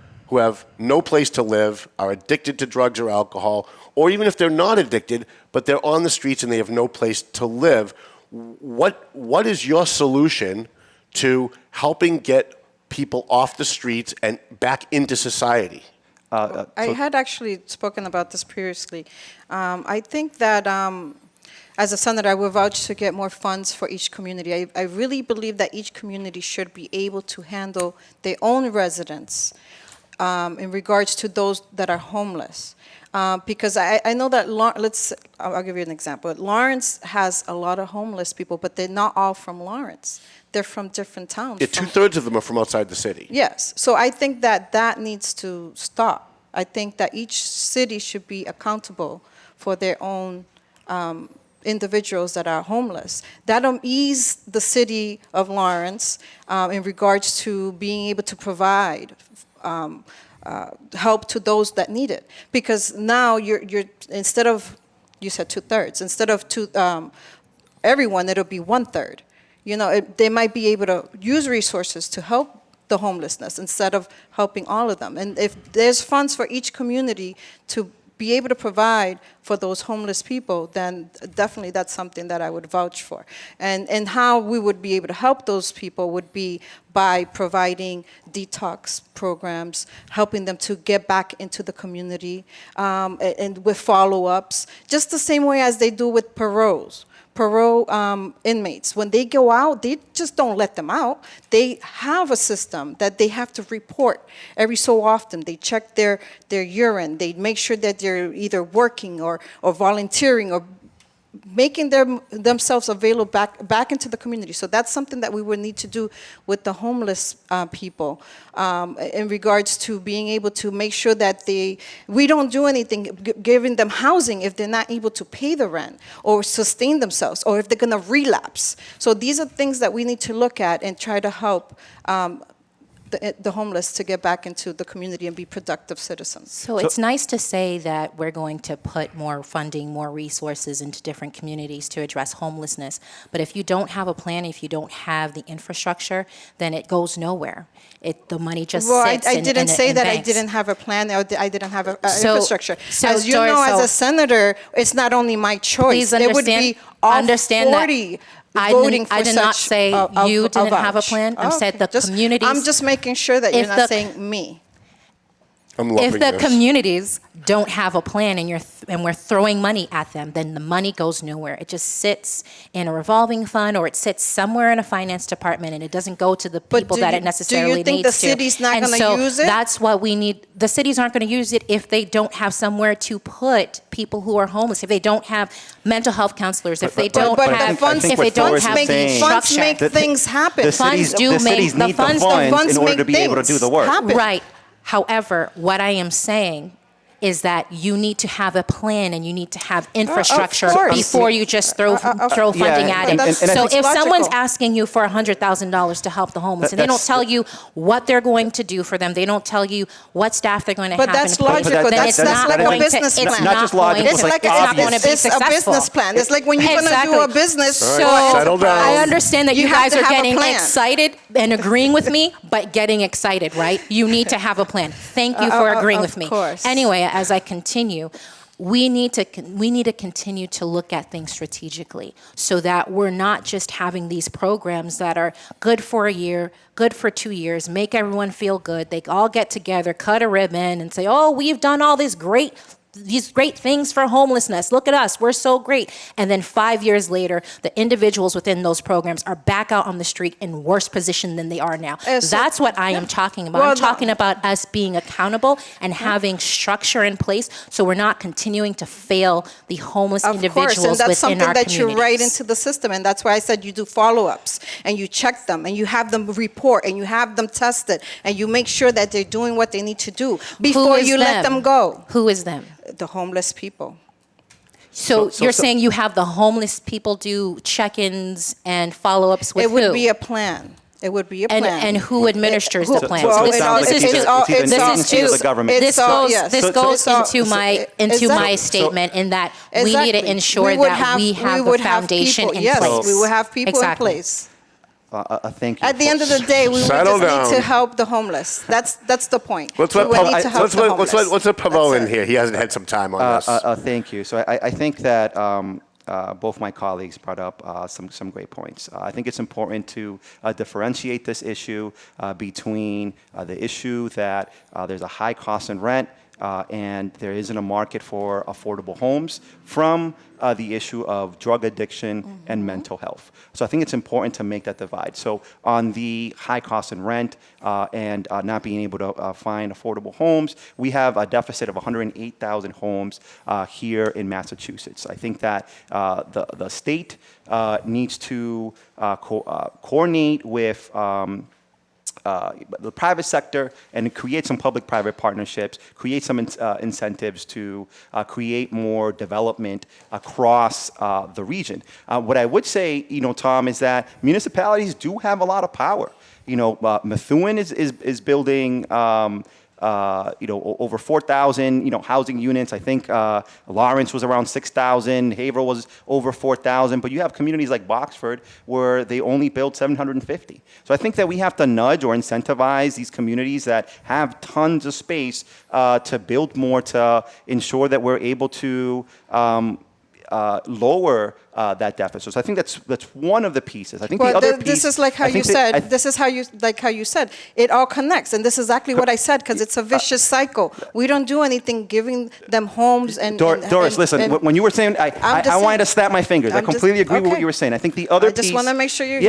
S7: no place to live, are addicted to drugs or alcohol, or even if they're not addicted, but they're on the streets and they have no place to live. What is your solution to helping get people off the streets and back into society?
S8: I had actually spoken about this previously. I think that as a senator, I would vouch to get more funds for each community. I really believe that each community should be able to handle their own residents in regards to those that are homeless. Because I know that, I'll give you an example. Lawrence has a lot of homeless people, but they're not all from Lawrence. They're from different towns.
S7: Yeah, 2/3 of them are from outside the city.
S8: Yes. So I think that needs to stop. I think that each city should be accountable for their own individuals that are homeless. That'll ease the city of Lawrence in regards to being able to provide help to those that need it. Because now you're instead of, you said 2/3, instead of everyone, it'll be 1/3. You know, they might be able to use resources to help the homelessness instead of helping all of them. And if there's funds for each community to be able to provide for those homeless people, then definitely that's something that I would vouch for. And how we would be able to help those people would be by providing detox programs, helping them to get back into the community, and with follow-ups, just the same way as they do with paroles. Parole inmates, when they go out, they just don't let them out. They have a system that they have to report every so often. They check their urine. They make sure that they're either working or volunteering or making themselves available back into the community. So that's something that we would need to do with the homeless people in regards to being able to make sure that we don't do anything giving them housing if they're not able to pay the rent or sustain themselves or if they're going to relapse. So these are things that we need to look at and try to help the homeless to get back into the community and be productive citizens.
S9: So it's nice to say that we're going to put more funding, more resources into different communities to address homelessness. But if you don't have a plan, if you don't have the infrastructure, then it goes nowhere. The money just sits
S8: I didn't say that
S9: banks.
S8: I didn't have a plan or I didn't have an
S9: So-
S8: infrastructure.
S9: so
S8: As you
S9: Doris,
S8: know, as
S9: so-
S8: a senator, it's not only my choice.
S9: Please
S8: It would be all
S9: understand that
S8: 40 voting for
S9: I did not
S8: such
S9: say you didn't have a
S8: vouch.
S9: plan. I said the communities.
S8: I'm just making sure that you're
S9: If
S8: not
S9: the-
S8: saying me.
S7: I'm loving
S9: If the
S7: this.
S9: communities don't have a plan and we're throwing money at them, then the money goes nowhere. It just sits in a revolving fund or it sits somewhere in a finance department and it doesn't go to the people that it necessarily needs to.
S8: Do you think the city's not
S9: And
S8: going to
S9: so
S8: use it?
S9: That's what we need. The cities aren't going to use it if they don't have somewhere to put people who are homeless, if they don't have mental health counselors, if they don't
S8: But
S9: have,
S8: the funds,
S9: if they don't
S10: Doris is
S9: have the
S10: saying-
S8: funds make
S9: structure.
S8: things happen.
S10: The
S9: Funds
S10: cities,
S9: do
S10: the
S9: make-
S10: cities
S9: the
S10: need
S9: funds-
S10: the funds in order
S8: make
S10: to be able to do
S8: things
S10: the work.
S8: happen.
S9: Right. However, what I am saying is that you need to have a plan and you need to have infrastructure
S8: course.
S9: before you just throw funding at it.
S10: and I
S9: So
S10: think-
S9: if someone's
S8: logical.
S9: asking you for $100,000 to help the homeless and they don't
S10: That's-
S9: tell you what they're going to do for them, they don't tell you what staff they're going to
S8: But
S9: have
S8: that's
S9: in place,
S8: logical.
S9: then
S8: That's
S9: it's not
S8: like a
S9: going to-
S8: business
S9: it's
S8: plan.
S10: Not just logical,
S9: going-
S10: it's like
S9: it's not going to be
S8: it's a
S9: successful.
S8: business plan. It's like when you're going to do a business.
S7: All right,
S8: or
S7: settle down.
S9: I understand that you
S8: have
S9: guys
S8: to
S9: are
S8: have a
S9: getting
S8: plan.
S9: excited and agreeing with me, but getting excited, right? You need to have a plan. Thank you for agreeing
S8: of
S9: with me.
S8: course.
S9: Anyway, as I continue, we need to continue to look at things strategically so that we're not just having these programs that are good for a year, good for 2 years, make everyone feel good. They all get together, cut a ribbon, and say, "Oh, we've done all these great things for homelessness. Look at us, we're so great." And then 5 years later, the individuals within those programs are back out on the street in worse position than they are now. That's what I am talking about. I'm talking about us being accountable and having structure in place so we're not continuing to fail the homeless
S8: Of
S9: individuals
S8: course, and that's
S9: within
S8: something
S9: our
S8: that
S9: communities.
S8: you write into the system, and that's why I said you do follow-ups, and you check them, and you have them report, and you have them tested, and you make sure that they're doing what they need to do before
S9: is
S8: you let them go.
S9: Who is them?
S8: The homeless people.
S9: So you're saying you have the homeless people do check-ins and follow-ups with
S8: It would
S9: who?
S8: be a plan. It would be a plan.
S9: And who administers the plan?
S8: Well,
S10: it sounds like it's either an agency or the government.
S9: This goes into my
S8: Exactly.
S9: statement in that we need to
S8: Exactly.
S9: ensure
S8: We would
S9: that we have
S8: would
S9: a foundation
S8: people,
S9: in
S8: yes,
S9: place.
S8: we will have people
S9: Exactly.
S8: in place.
S10: Thank you.
S8: At the end of the day, we would
S7: Settle
S8: just
S7: down.
S8: need to help the homeless. That's the point.
S7: Let's
S8: We
S7: let
S8: would
S7: Pavel-
S8: need to help the homeless.
S7: let's let Pavel
S8: That's
S7: in
S8: it.
S7: here. He hasn't had some time on this.
S10: Thank you. So I think that both my colleagues brought up some great points. I think it's important to differentiate this issue between the issue that there's a high cost in rent and there isn't a market for affordable homes from the issue of drug addiction and mental health. So I think it's important to make that divide. So on the high cost in rent and not being able to find affordable homes, we have a deficit of 108,000 homes here in Massachusetts. I think that the state needs to coordinate with the private sector and create some public-private partnerships, create some incentives to create more development across the region. What I would say, Tom, is that municipalities do have a lot of power. Methuen is building over 4,000, housing units. I think Lawrence was around 6,000. Haverhill was over 4,000. But you have communities like Boxford where they only build 750. So I think that we have to nudge or incentivize these communities that have tons of space to build more, to ensure that we're able to lower that deficit. So I think that's one of the pieces. I think the other piece.
S8: This is like how you said. This is how you said. It all connects, and this is exactly what I said, because it's a vicious cycle. We don't do anything giving them homes and.
S10: Doris, listen. When you were saying, I wanted to snap my fingers. I completely agree with what you were saying. I think the other piece. I
S8: just want to make sure you.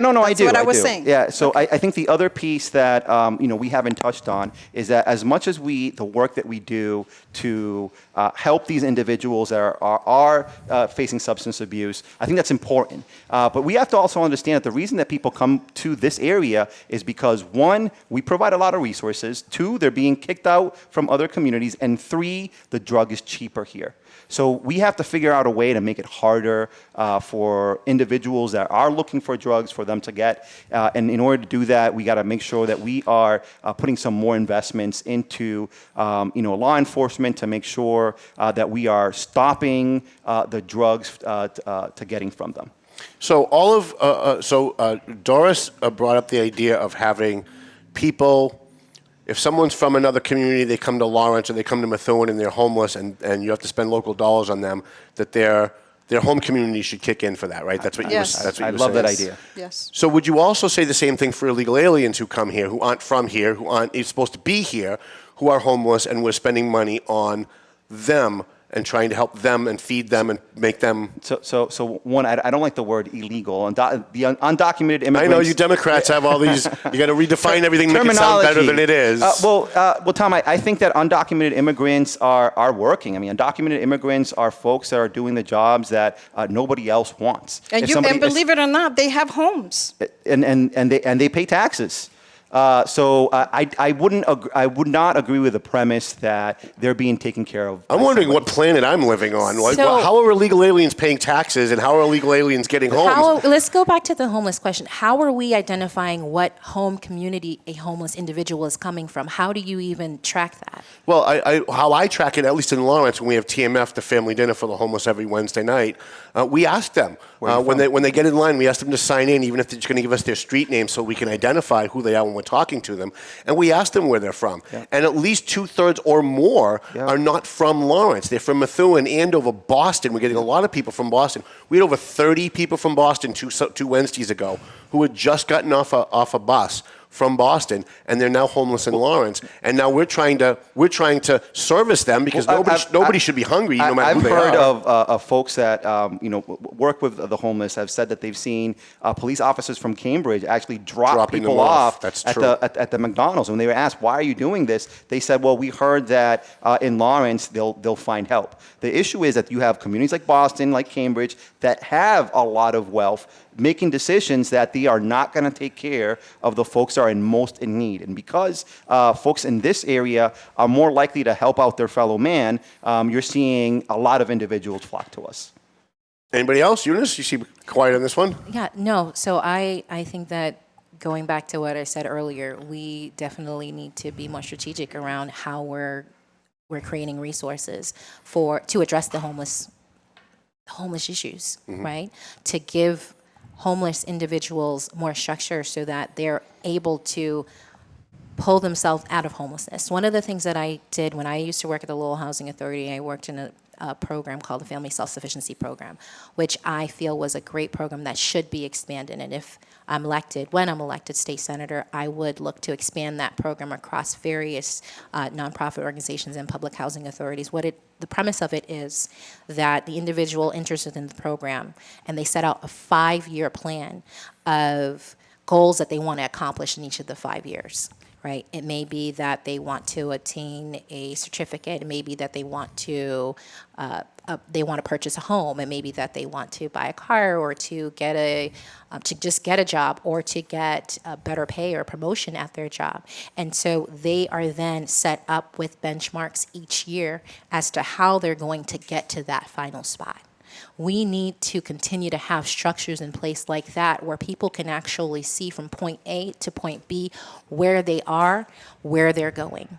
S10: No, I do.
S8: That's what I was saying.
S10: Yeah. So I think the other piece that we haven't touched on is that as much as the work that we do to help these individuals that are facing substance abuse, I think that's important. But we have to also understand that the reason that people come to this area is because, one, we provide a lot of resources. Two, they're being kicked out from other communities. And three, the drug is cheaper here. So we have to figure out a way to make it harder for individuals that are looking for drugs for them to get. And in order to do that, we got to make sure that we are putting some more investments into law enforcement to make sure that we are stopping the drugs to getting from them.
S7: So Doris brought up the idea of having people. If someone's from another community, they come to Lawrence or they come to Methuen and they're homeless, and you have to spend local dollars on them, that their home community should kick in for that, right? That's what you were saying.
S10: I love that idea.
S8: Yes.
S7: So would you also say the same thing for illegal aliens who come here, who aren't from here, who aren't supposed to be here, who are homeless, and we're spending money on them and trying to help them and feed them and make them.
S10: So one, I don't like the word illegal. The undocumented immigrants.
S7: I know you Democrats have all these. You got to redefine everything to make it sound better than it is.
S10: Well, Tom, I think that undocumented immigrants are working. I mean, undocumented immigrants are folks that are doing the jobs that nobody else wants.
S8: And believe it or not, they have homes.
S10: And they pay taxes. So I would not agree with the premise that they're being taken care of.
S7: I'm wondering what planet I'm living on. How are illegal aliens paying taxes, and how are illegal aliens getting homes?
S9: Let's go back to the homeless question. How are we identifying what home community a homeless individual is coming from? How do you even track that?
S7: Well, how I track it, at least in Lawrence, when we have TMF, the family dinner for the homeless, every Wednesday night, we ask them when they get in line, we ask them to sign in, even if they're just going to give us their street name so we can identify who they are when we're talking to them, and we ask them where they're from. Yeah. And at least 2/3 or more are not from Lawrence. They're from Methuen, Andover, Boston. We're getting a lot of people from Boston. We had over 30 people from Boston two Wednesdays ago who had just gotten off a bus from Boston, and they're now homeless in Lawrence. And now we're trying to service them because nobody should be hungry, no matter who they are.
S10: I've heard of folks that work with the homeless have said that they've seen police officers from Cambridge actually drop people off at the McDonald's. When they were asked, "Why are you doing this?" they said, "Well, we heard that in Lawrence they'll find help." The issue is that you have communities like Boston, like Cambridge, that have a lot of wealth, making decisions that they are not going to take care of the folks that are most in need. And because folks in this area are more likely to help out their fellow man, you're seeing a lot of individuals flock to us.
S7: Anybody else? Eunice, you seem quiet on this one.
S9: Yeah, no. So I think that going back to what I said earlier, we definitely need to be more strategic around how we're creating resources to address the homeless issues, right? To give homeless individuals more structure so that they're able to pull themselves out of homelessness. One of the things that I did when I used to work at the Lowell Housing Authority, I worked in a program called the Family Self-Sufficiency Program, which I feel was a great program that should be expanded. And when I'm elected state senator, I would look to expand that program across various nonprofit organizations and public housing authorities. The premise of it is that the individual enters within the program and they set out a 5-year plan of goals that they want to accomplish in each of the 5 years. Right? It may be that they want to attain a certificate. It may be that they want to they want to purchase a home, and maybe that they want to buy a car or to get to just get a job or to get a better pay or promotion at their job. And so they are then set up with benchmarks each year as to how they're going to get to that final spot. We need to continue to have structures in place like that where people can actually see from point A to point B where they are, where they're going.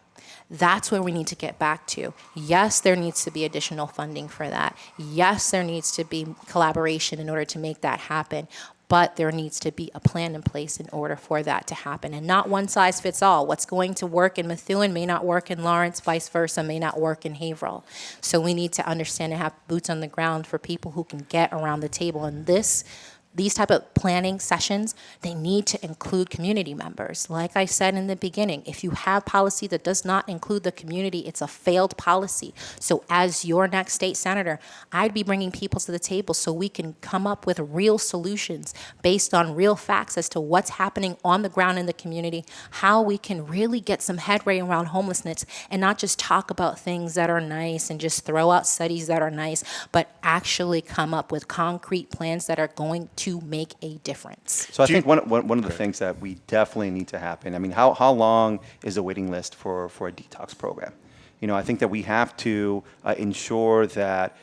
S9: That's where we need to get back to. Yes, there needs to be additional funding for that. Yes, there needs to be collaboration in order to make that happen. But there needs to be a plan in place in order for that to happen. And not one size fits all. What's going to work in Methuen may not work in Lawrence, vice versa, may not work in Haverhill. So we need to understand and have boots on the ground for people who can get around the table. And these type of planning sessions, they need to include community members. Like I said in the beginning, if you have policy that does not include the community, it's a failed policy. So as your next state senator, I'd be bringing people to the table so we can come up with real solutions based on real facts as to what's happening on the ground in the community, how we can really get some headway around homelessness and not just talk about things that are nice and just throw out studies that are nice, but actually come up with concrete plans that are going to make a difference.
S10: So I think one of the things that we definitely need to happen, I mean, how long is the waiting list for a detox program? You know, I think that we have to ensure that,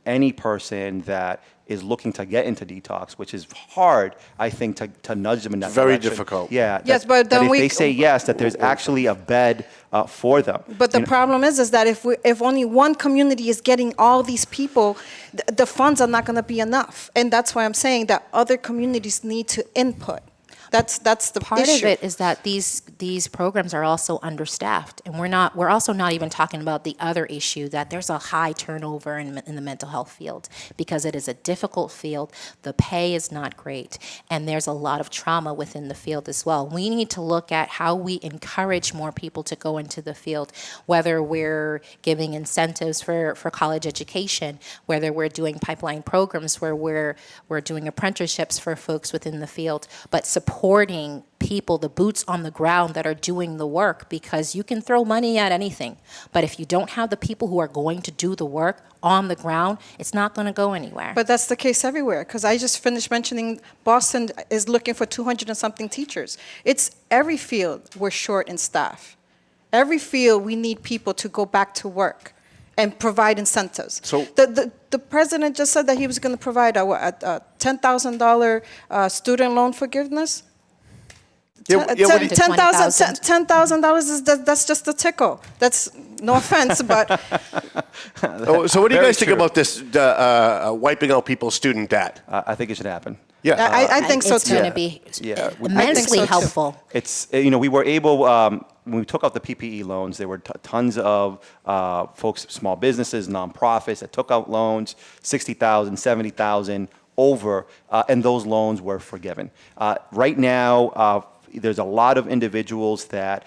S10: any person that is looking to get into detox, which is hard, I think, to nudge them in that
S7: Very
S10: direction.
S7: difficult.
S10: Yeah.
S8: Yes, but then
S10: if they say yes, that there's actually a bed for them.
S8: But the problem is that if only one community is getting all these people, the funds are not going to be enough. And that's why I'm saying that other communities need to input. That's the
S9: Part
S8: issue.
S9: of it is that these programs are also understaffed, and we're also not even talking about the other issue that there's a high turnover in the mental health field because it is a difficult field. The pay is not great, and there's a lot of trauma within the field as well. We need to look at how we encourage more people to go into the field, whether we're giving incentives for college education, whether we're doing pipeline programs where we're doing apprenticeships for folks within the field, but supporting people, the boots on the ground that are doing the work, because you can throw money at anything, but if you don't have the people who are going to do the work on the ground, it's not going to go anywhere.
S8: But that's the case everywhere, because I just finished mentioning Boston is looking for 200 and something teachers. It's every field we're short in staff. Every field we need people to go back to work and provide incentives.
S7: So
S8: the president just said that he was going to provide a $10,000 student loan forgiveness. $10,000 is that's just a tickle. That's no offense, but.
S7: So what do you guys think about this wiping out people's student debt?
S10: I think it should happen.
S7: Yeah,
S8: I think so
S9: it's
S8: too.
S9: going to be immensely
S8: I think so too.
S9: helpful.
S10: It's, we were able, when we took out the PPE loans, there were tons of folks, small businesses, nonprofits that took out loans, $60,000, $70,000 over, and those loans were forgiven. Right now, there's a lot of individuals that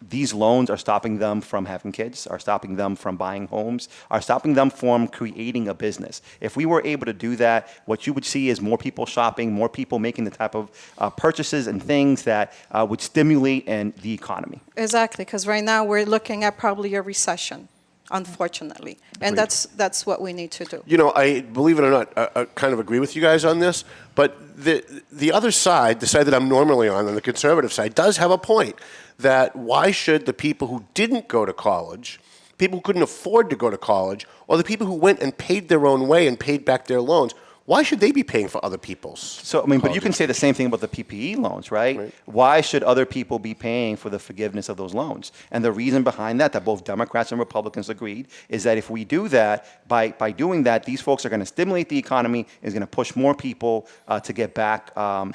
S10: these loans are stopping them from having kids, are stopping them from buying homes, are stopping them from creating a business. If we were able to do that, what you would see is more people shopping, more people making the type of purchases and things that would stimulate the economy.
S8: Exactly, because right now we're looking at probably a recession, unfortunately. And that's what we need to do.
S7: You know, I believe it or not, I kind of agree with you guys on this, but the other side, the side that I'm normally on the conservative side, does have a point that why should the people who didn't go to college, people who couldn't afford to go to college, or the people who went and paid their own way and paid back their loans, why should they be paying for other people's?
S10: So, I mean, but you can say the same thing about the PPE loans, right? Why should other people be paying for the forgiveness of those loans? And the reason behind that both Democrats and Republicans agreed, is that if we do that, by doing that, these folks are going to stimulate the economy, is going to push more people to get back, to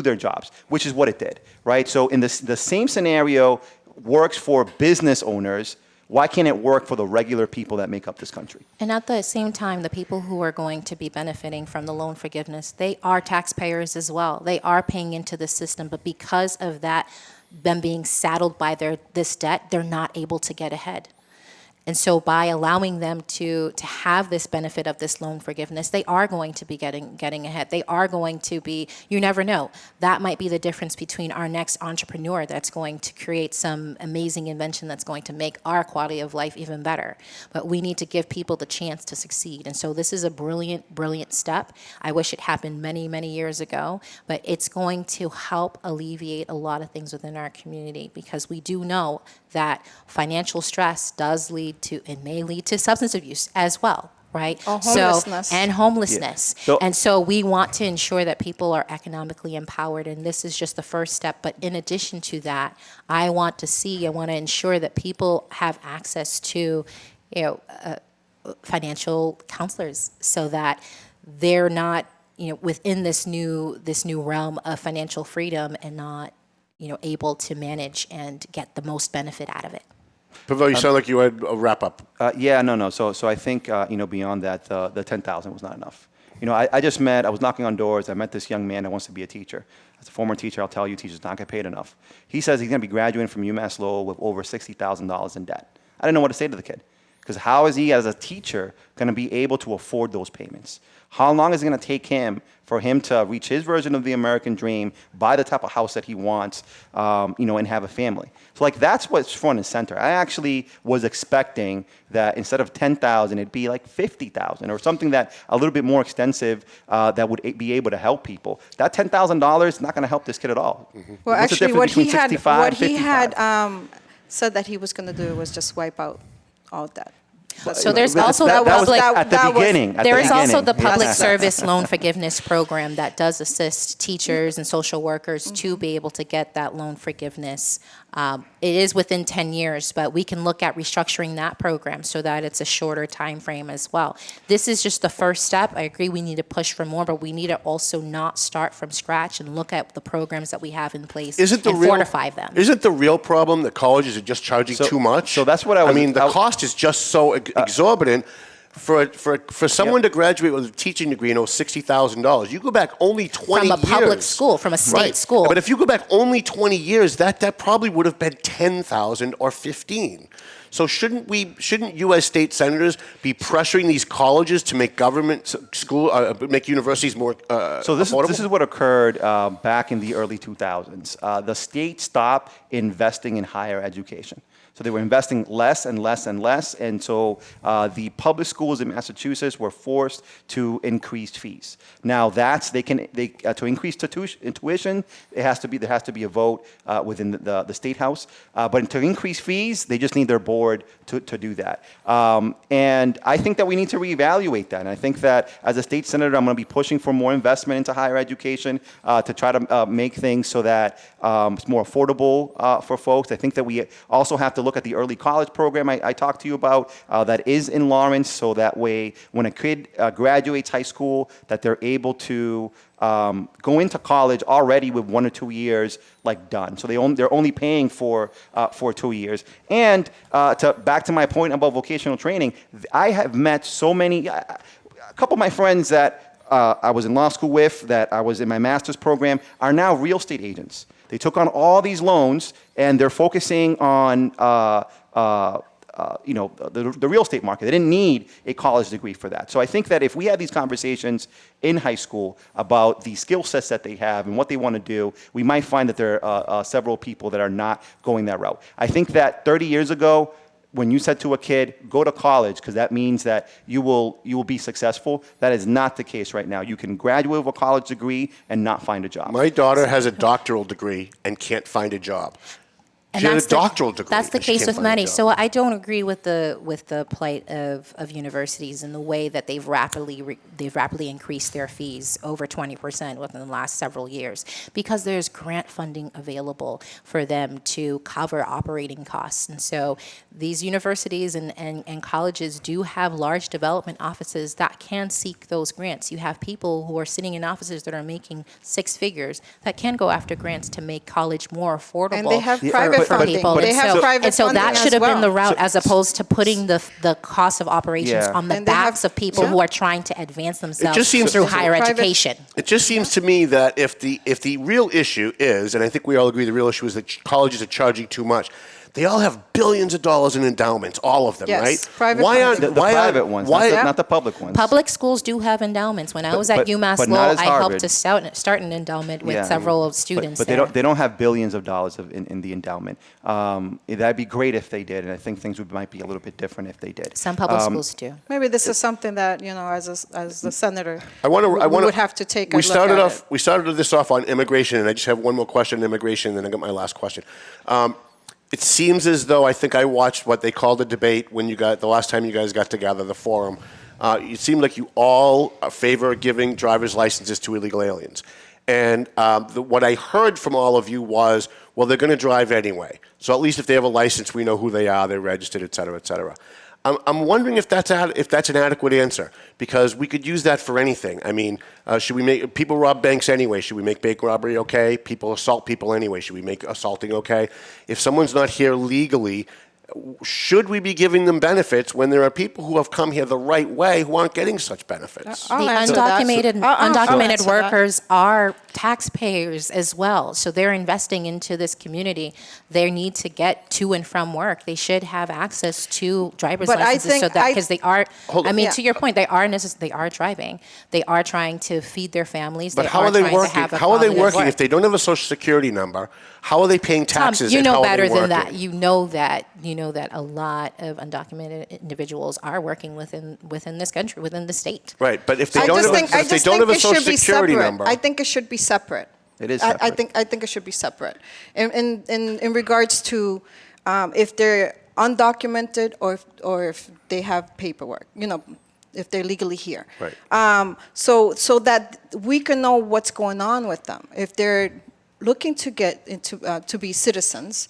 S10: their jobs, which is what it did, right? So, in the same scenario works for business owners. Why can't it work for the regular people that make up this country?
S9: And at the same time, the people who are going to be benefiting from the loan forgiveness, they are taxpayers as well. They are paying into the system, but because of that, them being saddled by this debt, they're not able to get ahead. And so by allowing them to have this benefit of this loan forgiveness, they are going to be getting ahead. They are going to be, you never know, that might be the difference between our next entrepreneur that's going to create some amazing invention that's going to make our quality of life even better. But we need to give people the chance to succeed. And so this is a brilliant, brilliant step. I wish it happened many, many years ago, but it's going to help alleviate a lot of things within our community, because we do know that financial stress does lead to, and may lead to, substance abuse as well. Right?
S8: Oh, homelessness.
S9: And homelessness.
S10: Yeah.
S9: And so we want to ensure that people are economically empowered, and this is just the first step. But in addition to that, I want to ensure that people have access to, financial counselors, so that they're not, within this new realm of financial freedom and not, able to manage and get the most benefit out of it.
S7: Pavel, you sound like you had a wrap up.
S10: No. So I think, beyond that, the 10,000 was not enough. I was knocking on doors. I met this young man that wants to be a teacher. As a former teacher, I'll tell you, teachers not get paid enough. He says he's going to be graduating from UMass Lowell with over $60,000 in debt. I didn't know what to say to the kid, because how is he, as a teacher, going to be able to afford those payments? How long is it going to take him for him to reach his version of the American dream, buy the type of house that he wants, and have a family? So, that's what's front and center. I actually was expecting that instead of 10,000, it'd be like 50,000 or something that a little bit more extensive that would be able to help people. That $10,000 is not going to help this kid at all.
S8: Well,
S10: What's the
S8: actually,
S10: difference between 65
S8: what
S10: and
S8: he
S10: 55?
S8: had said that he was going to do was just wipe out all debt.
S9: So there's also
S10: that
S9: the
S10: was
S9: public.
S10: at the beginning.
S9: There is also the public
S10: Yes.
S9: service loan forgiveness program that does assist teachers and social workers to be able to get that loan forgiveness. It is within 10 years, but we can look at restructuring that program so that it's a shorter time frame as well. This is just the first step. I agree we need to push for more, but we need to also not start from scratch and look at the programs that we have in place and fortify them.
S7: Isn't the real problem that colleges are just charging too much?
S10: So that's what I was...
S7: the cost is just so exorbitant. For someone to graduate with a teaching degree and owe $60,000, you go back only 20 years.
S9: From a public school, from a state school.
S7: But if you go back only 20 years, that probably would have been 10,000 or 15. So shouldn't you as state senators be pressuring these colleges to make government make universities more affordable?
S10: This is what occurred back in the early 2000s. The state stopped investing in higher education. So they were investing less and less and less, and so the public schools in Massachusetts were forced to increase fees. Now to increase tuition, there has to be a vote within the state house. But to increase fees, they just need their board to do that. And I think that we need to reevaluate that. And I think that as a state senator, I'm going to be pushing for more investment into higher education to try to make things so that it's more affordable for folks. I think that we also have to look at the early college program I talked to you about that is in Lawrence, so that way when a kid graduates high school, that they're able to go into college already with 1 or 2 years done. So they're only paying for 2 years. And back to my point about vocational training, I have met so many, a couple of my friends that I was in law school with, that I was in my master's program, are now real estate agents. They took on all these loans, and they're focusing on the real estate market. They didn't need a college degree for that. So I think that if we had these conversations in high school about the skill sets that they have and what they want to do, we might find that there are several people that are not going that route. I think that 30 years ago, when you said to a kid, go to college, because that means that you will be successful, that is not the case right now. You can graduate with a college degree and not find a job.
S7: My daughter has a doctoral degree and can't find a job.
S9: And
S7: She has a doctoral degree.
S9: That's the
S7: and she
S9: case
S7: can't
S9: with
S7: find a
S9: many.
S7: job.
S9: So I don't agree with the plight of universities and the way that they've rapidly increased their fees over 20% within the last several years, because there's grant funding available for them to cover operating costs. And so these universities and colleges do have large development offices that can seek those grants. You have people who are sitting in offices that are making 6 figures that can go after grants to make college more affordable.
S8: And they have private
S9: for
S8: funding.
S9: people.
S8: They have private
S9: and so
S8: funding
S9: that should
S8: as
S9: have been the
S8: well.
S9: route, as opposed to putting the cost of operations
S10: Yeah.
S9: on the
S8: And they have-
S9: backs of people who are trying to advance themselves
S7: just seems-
S9: through higher
S8: Private-
S9: education.
S7: It just seems to me that if the real issue is, and I think we all agree the real issue is that colleges are charging too much, They all have billions of dollars in endowments, all of them,
S8: Yes,
S7: right?
S8: private
S7: why
S8: funds.
S7: aren't
S10: The private ones, not the public ones.
S9: Public schools do have endowments. When I was at
S10: but
S9: UMass
S10: not
S9: Lowell,
S10: as
S9: I helped
S10: Harvard.
S9: to start an endowment with several students
S10: But
S9: there.
S10: they don't have billions of dollars in the endowment. That'd be great if they did, and I think things might be a little bit different if they did.
S9: Some public schools do.
S8: Maybe this is something that, as the senator,
S7: I want to.
S8: we would have to take a look at it.
S7: We started this off on immigration, and I just have one more question on immigration, and then I got my last question. It seems as though I think I watched what they called a debate when the last time you guys got together, the forum. It seemed like you all favor giving driver's licenses to illegal aliens. And what I heard from all of you was, well, they're going to drive anyway. So at least if they have a license, we know who they are, they're registered, et cetera, et cetera. I'm wondering if that's an adequate answer, because we could use that for anything. I mean, should we make people rob banks anyway? Should we make bank robbery okay? People assault people anyway. Should we make assaulting okay? If someone's not here legally, should we be giving them benefits when there are people who have come here the right way who aren't getting such benefits?
S9: The undocumented workers are taxpayers as well, so they're investing into this community. They need to get to and from work. They should have access to driver's licenses because they are. To your point, they are driving. They are trying to feed their families.
S7: But how are they working? How are they working if they don't have a social security number? How are they paying taxes?
S9: Tom, you know better than
S7: that.
S9: You know that a lot of undocumented individuals are working within this country, within the state.
S7: Right, but if they don't have a social security number,
S8: I think it should be separate.
S10: It is separate.
S8: I think it should be separate. In regards to if they're undocumented or if they have paperwork, if they're legally here.
S7: Right.
S8: So that we can know what's going on with them. If they're looking to get into to be citizens,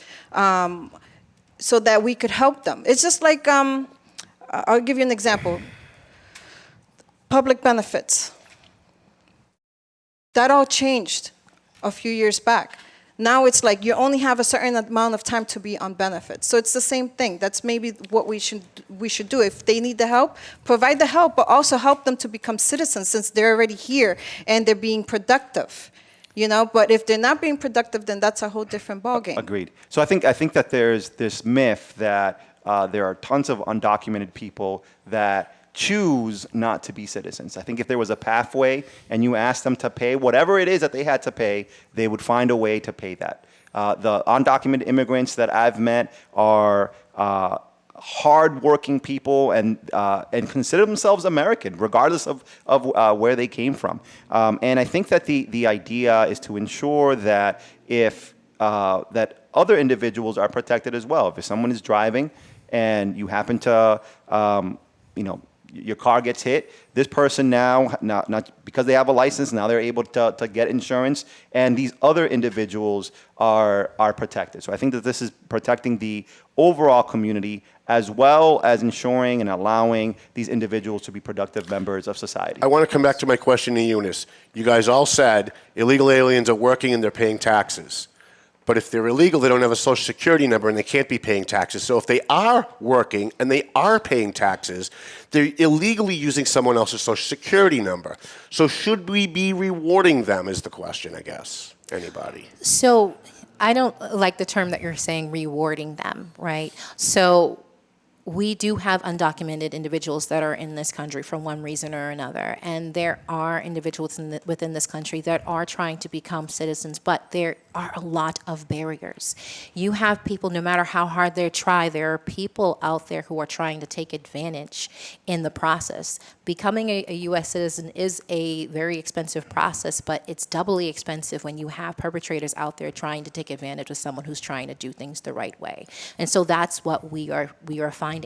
S8: so that we could help them. It's just like I'll give you an example. Public benefits. That all changed a few years back. Now it's like you only have a certain amount of time to be on benefits. So it's the same thing. That's maybe what we should do. If they need the help, provide the help, but also help them to become citizens since they're already here and they're being productive. But if they're not being productive, then that's a whole different ballgame.
S10: Agreed. So I think that there's this myth that there are tons of undocumented people that choose not to be citizens. I think if there was a pathway and you asked them to pay whatever it is that they had to pay, they would find a way to pay that. The undocumented immigrants that I've met are hard-working people and consider themselves American, regardless of where they came from. And I think that the idea is to ensure that that other individuals are protected as well. If someone is driving and you happen to, your car gets hit, this person now, not because they have a license, now they're able to get insurance, and these other individuals are protected. So I think that this is protecting the overall community as well as ensuring and allowing these individuals to be productive members of society.
S7: I want to come back to my question to Eunice. You guys all said illegal aliens are working and they're paying taxes. But if they're illegal, they don't have a social security number and they can't be paying taxes. So if they are working and they are paying taxes, they're illegally using someone else's social security number. So should we be rewarding them is the question, I guess. Anybody?
S9: So I don't like the term that you're saying, rewarding them, right? So we do have undocumented individuals that are in this country for one reason or another. And there are individuals within this country that are trying to become citizens, but there are a lot of barriers. You have people, no matter how hard they try, there are people out there who are trying to take advantage in the process. Becoming a U.S. citizen is a very expensive process, but it's doubly expensive when you have perpetrators out there trying to take advantage of someone who's trying to do things the right way. And so that's what we are finding.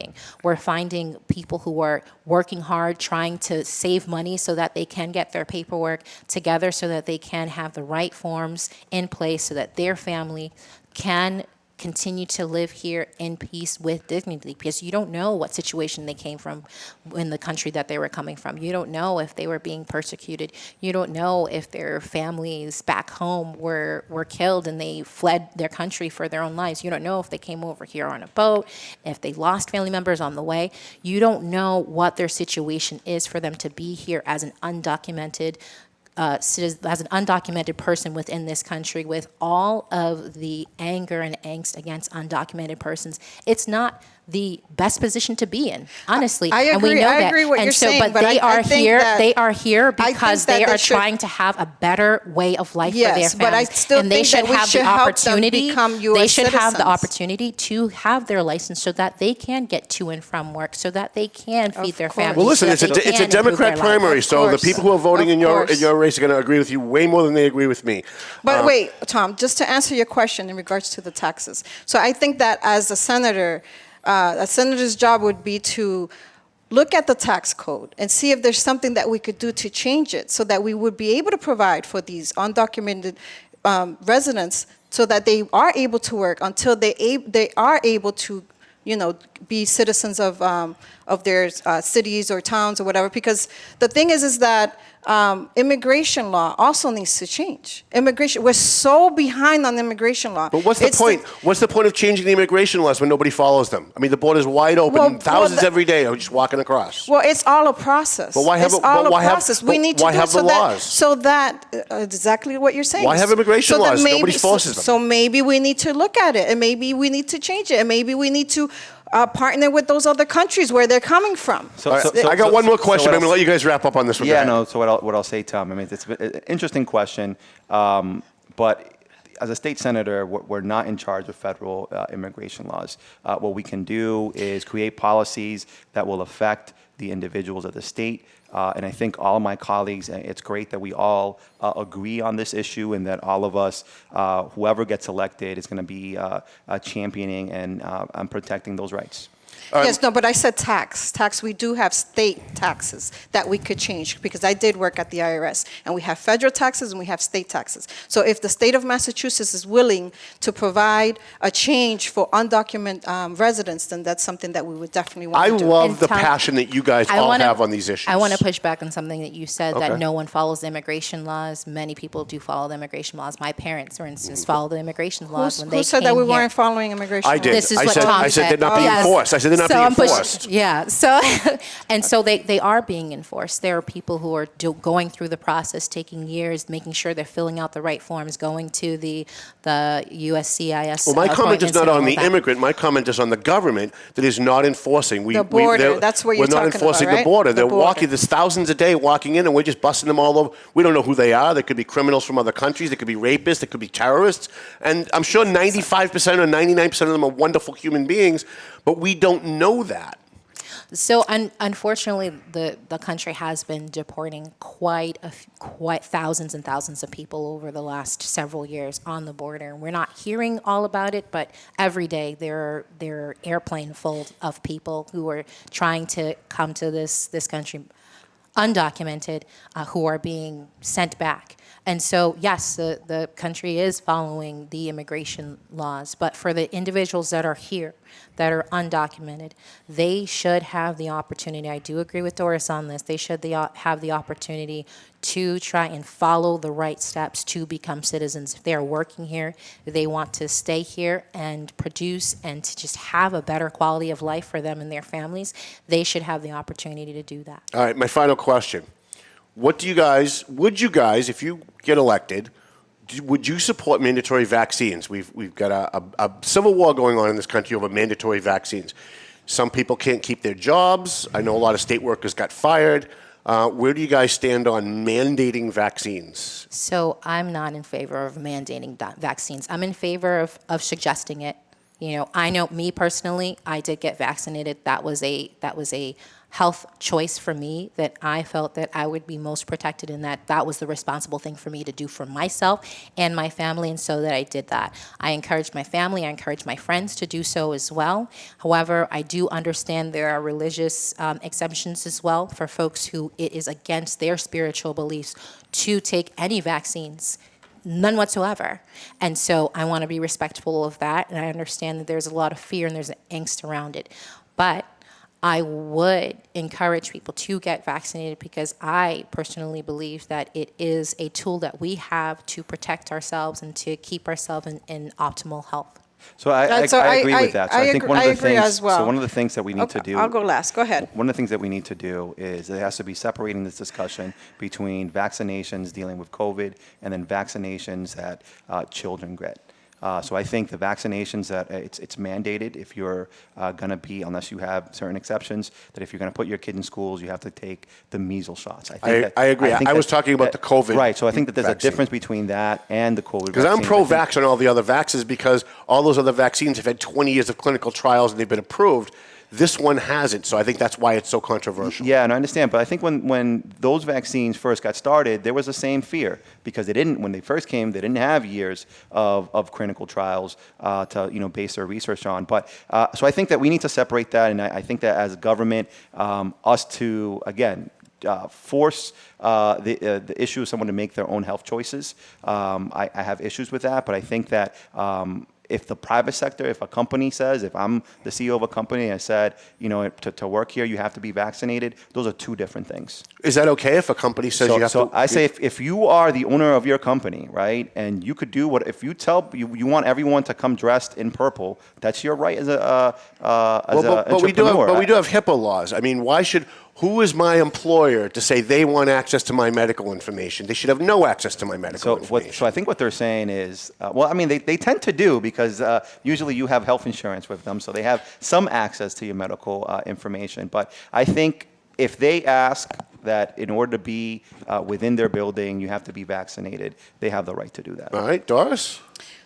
S9: We're finding people who are working hard, trying to save money so that they can get their paperwork together so that they can have the right forms in place so that their family can continue to live here in peace with dignity, because you don't know what situation they came from in the country that they were coming from. You don't know if they were being persecuted. You don't know if their families back home were killed and they fled their country for their own lives. You don't know if they came over here on a boat, if they lost family members on the way. You don't know what their situation is for them to be here as an undocumented as an undocumented person within this country, with all of the anger and angst against undocumented persons, it's not the best position to be in, honestly.
S8: I agree.
S9: And we know that.
S8: I agree what
S9: and
S8: you're
S9: so,
S8: saying,
S9: but they
S8: I
S9: are
S8: think
S9: here.
S8: that-
S9: They are here because
S8: that
S9: they
S8: they
S9: are
S8: should-
S9: trying to have a better way of life for their
S8: Yes,
S9: families.
S8: but I still
S9: and they
S8: think
S9: should
S8: that we
S9: have
S8: should
S9: the
S8: help them
S9: opportunity.
S8: become
S9: They
S8: US
S9: should have the
S8: citizens.
S9: opportunity to have their license so that they can get to and from work, so that they can feed their
S8: course.
S9: families.
S7: Well, listen,
S9: so
S7: it's
S9: that they
S7: a
S9: can improve
S7: Democrat
S9: their lives.
S7: primary,
S8: Of
S7: so the
S8: course.
S7: people who are voting
S8: Of
S7: in your
S8: course.
S7: race are going to agree with you way more than they agree with me.
S8: But wait, Tom, just to answer your question in regards to the taxes. So I think that as a senator's job would be to look at the tax code and see if there's something that we could do to change it so that we would be able to provide for these undocumented residents so that they are able to work until they are able to, be citizens of their cities or towns or whatever. Because the thing is that immigration law also needs to change. We're so behind on immigration law.
S7: But what's the point? What's the point of changing the immigration laws when nobody follows them? I mean, the border's wide open, thousands every day are just walking across.
S8: Well, it's all a process.
S7: But why have
S8: it's all a
S7: why
S8: process.
S7: have,
S8: we need to
S7: why
S8: do
S7: have the laws?
S8: So that exactly what you're saying.
S7: Why have immigration
S8: that
S7: laws? Nobody forces them.
S8: So maybe we need to look at it, and maybe we need to change it, and maybe we need to partner with those other countries where they're coming from.
S7: I got one more question. I'm going to let you guys wrap up on this one.
S10: Yeah, no. So what I'll say, Tom. I mean, it's an interesting question, but as a state senator, we're not in charge of federal immigration laws. What we can do is create policies that will affect the individuals of the state. And I think all of my colleagues, it's great that we all agree on this issue and that all of us, whoever gets elected, is going to be championing and protecting those rights.
S8: Yes, no, but I said tax. We do have state taxes that we could change because I did work at the IRS. And we have federal taxes and we have state taxes. So if the state of Massachusetts is willing to provide a change for undocumented residents, then that's something that we would definitely want to do.
S7: I love the passion that you guys all have on these issues.
S9: I want to push back on something that you said,
S7: Okay.
S9: that no one follows the immigration laws. Many people do follow the immigration laws. My parents, for instance, follow the immigration laws when they
S8: Who said
S9: came
S8: that we
S9: here.
S8: weren't following immigration
S7: I
S8: laws?
S7: did.
S9: This is
S7: I
S9: what
S7: said,
S9: Tom
S7: I said they're not
S9: said.
S7: being
S9: Yes.
S7: enforced. I said they're not being
S9: I'm pushing-
S7: enforced.
S9: Yeah. So, and so they are being enforced. There are people who are going through the process, taking years, making sure they're filling out the right forms, going to the USCIS.
S7: Well, my comment is
S9: appointments
S7: not
S9: and all
S7: on
S9: of
S7: the
S9: that.
S7: immigrant. My comment is on the government that is not enforcing.
S8: The border, that's what you're
S7: We're not
S8: talking
S7: enforcing
S8: about,
S7: the
S8: right?
S7: border.
S8: The
S7: They're
S8: border.
S7: walking. There's thousands a day walking in, and we're just busting them all over. We don't know who they are. They could be criminals from other countries. They could be rapists. They could be terrorists. And I'm sure 95% or 99% of them are wonderful human beings, but we don't know that.
S9: So unfortunately, the country has been deporting quite thousands and thousands of people over the last several years on the border. We're not hearing all about it, but every day there are airplane full of people who are trying to come to this country undocumented, who are being sent back. And so, yes, the country is following the immigration laws, but for the individuals that are here, that are undocumented, they should have the opportunity, I do agree with Doris on this, they should have the opportunity to try and follow the right steps to become citizens. If they are working here, if they want to stay here and produce and to just have a better quality of life for them and their families, they should have the opportunity to do that.
S7: All right, my final question. Would you guys, if you get elected, would you support mandatory vaccines? We've got a civil war going on in this country over mandatory vaccines. Some people can't keep their jobs. I know a lot of state workers got fired. Where do you guys stand on mandating vaccines?
S9: So I'm not in favor of mandating vaccines. I'm in favor of suggesting it. I know me personally, I did get vaccinated. That was a health choice for me, that I felt that I would be most protected, and that was the responsible thing for me to do for myself and my family, and so that I did that. I encouraged my family, I encouraged my friends to do so as well. However, I do understand there are religious exemptions as well for folks who it is against their spiritual beliefs to take any vaccines. None whatsoever. And so I want to be respectful of that, and I understand that there's a lot of fear and there's an angst around it. But I would encourage people to get vaccinated because I personally believe that it is a tool that we have to protect ourselves and to keep ourselves in optimal health.
S10: So I agree with that. So I think one of the things,
S8: as well.
S10: So one of the things that we need to do.
S8: I'll go last. Go ahead.
S10: One of the things that we need to do is there has to be separating this discussion between vaccinations dealing with COVID and then vaccinations that children get. So I think the vaccinations that it's mandated if you're going to be, unless you have certain exceptions, that if you're going to put your kid in schools, you have to take the measles shots.
S7: I agree. I was talking about the COVID.
S10: Right. So I think that there's
S7: vaccine.
S10: a difference between that and the COVID.
S7: Because I'm pro-vax on all the other vaccines because all those other vaccines have had 20 years of clinical trials and they've been approved. This one hasn't, so I think that's why it's so controversial.
S10: Yeah, and I understand, but I think when those vaccines first got started, there was the same fear because when they first came, they didn't have years of clinical trials to base their research on. But so I think that we need to separate that, and I think that as government, us to again. Force the issue of someone to make their own health choices. I have issues with that, but I think that if the private sector, if a company says, if I'm the CEO of a company and I said, to work here, you have to be vaccinated, those are two different things.
S7: Is that okay if a company says you have to?
S10: So I say if you are the owner of your company, right, and you could do if you tell, you want everyone to come dressed in purple, that's your right as an entrepreneur.
S7: But we do have HIPAA laws. I mean, who is my employer to say they want access to my medical information? They should have no access to my medical information.
S10: So I think what they're saying is, they tend to do because usually you have health insurance with them, so they have some access to your medical information. But I think if they ask that in order to be within their building, you have to be vaccinated, they have the right to do that.
S7: All right, Doris?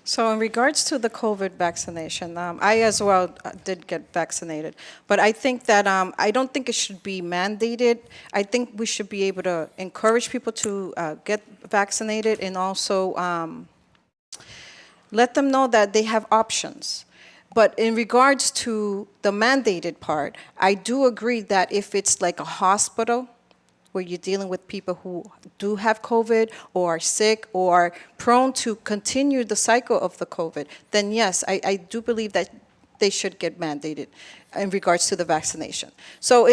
S8: So in regards to the COVID vaccination, I as well did get vaccinated. But I think that I don't think it should be mandated. I think we should be able to encourage people to get vaccinated and also let them know that they have options. But in regards to the mandated part, I do agree that if it's like a hospital, where you're dealing with people who do have COVID or are sick or prone to continue the cycle of the COVID, then yes, I do believe that they should get mandated in regards to the vaccination. So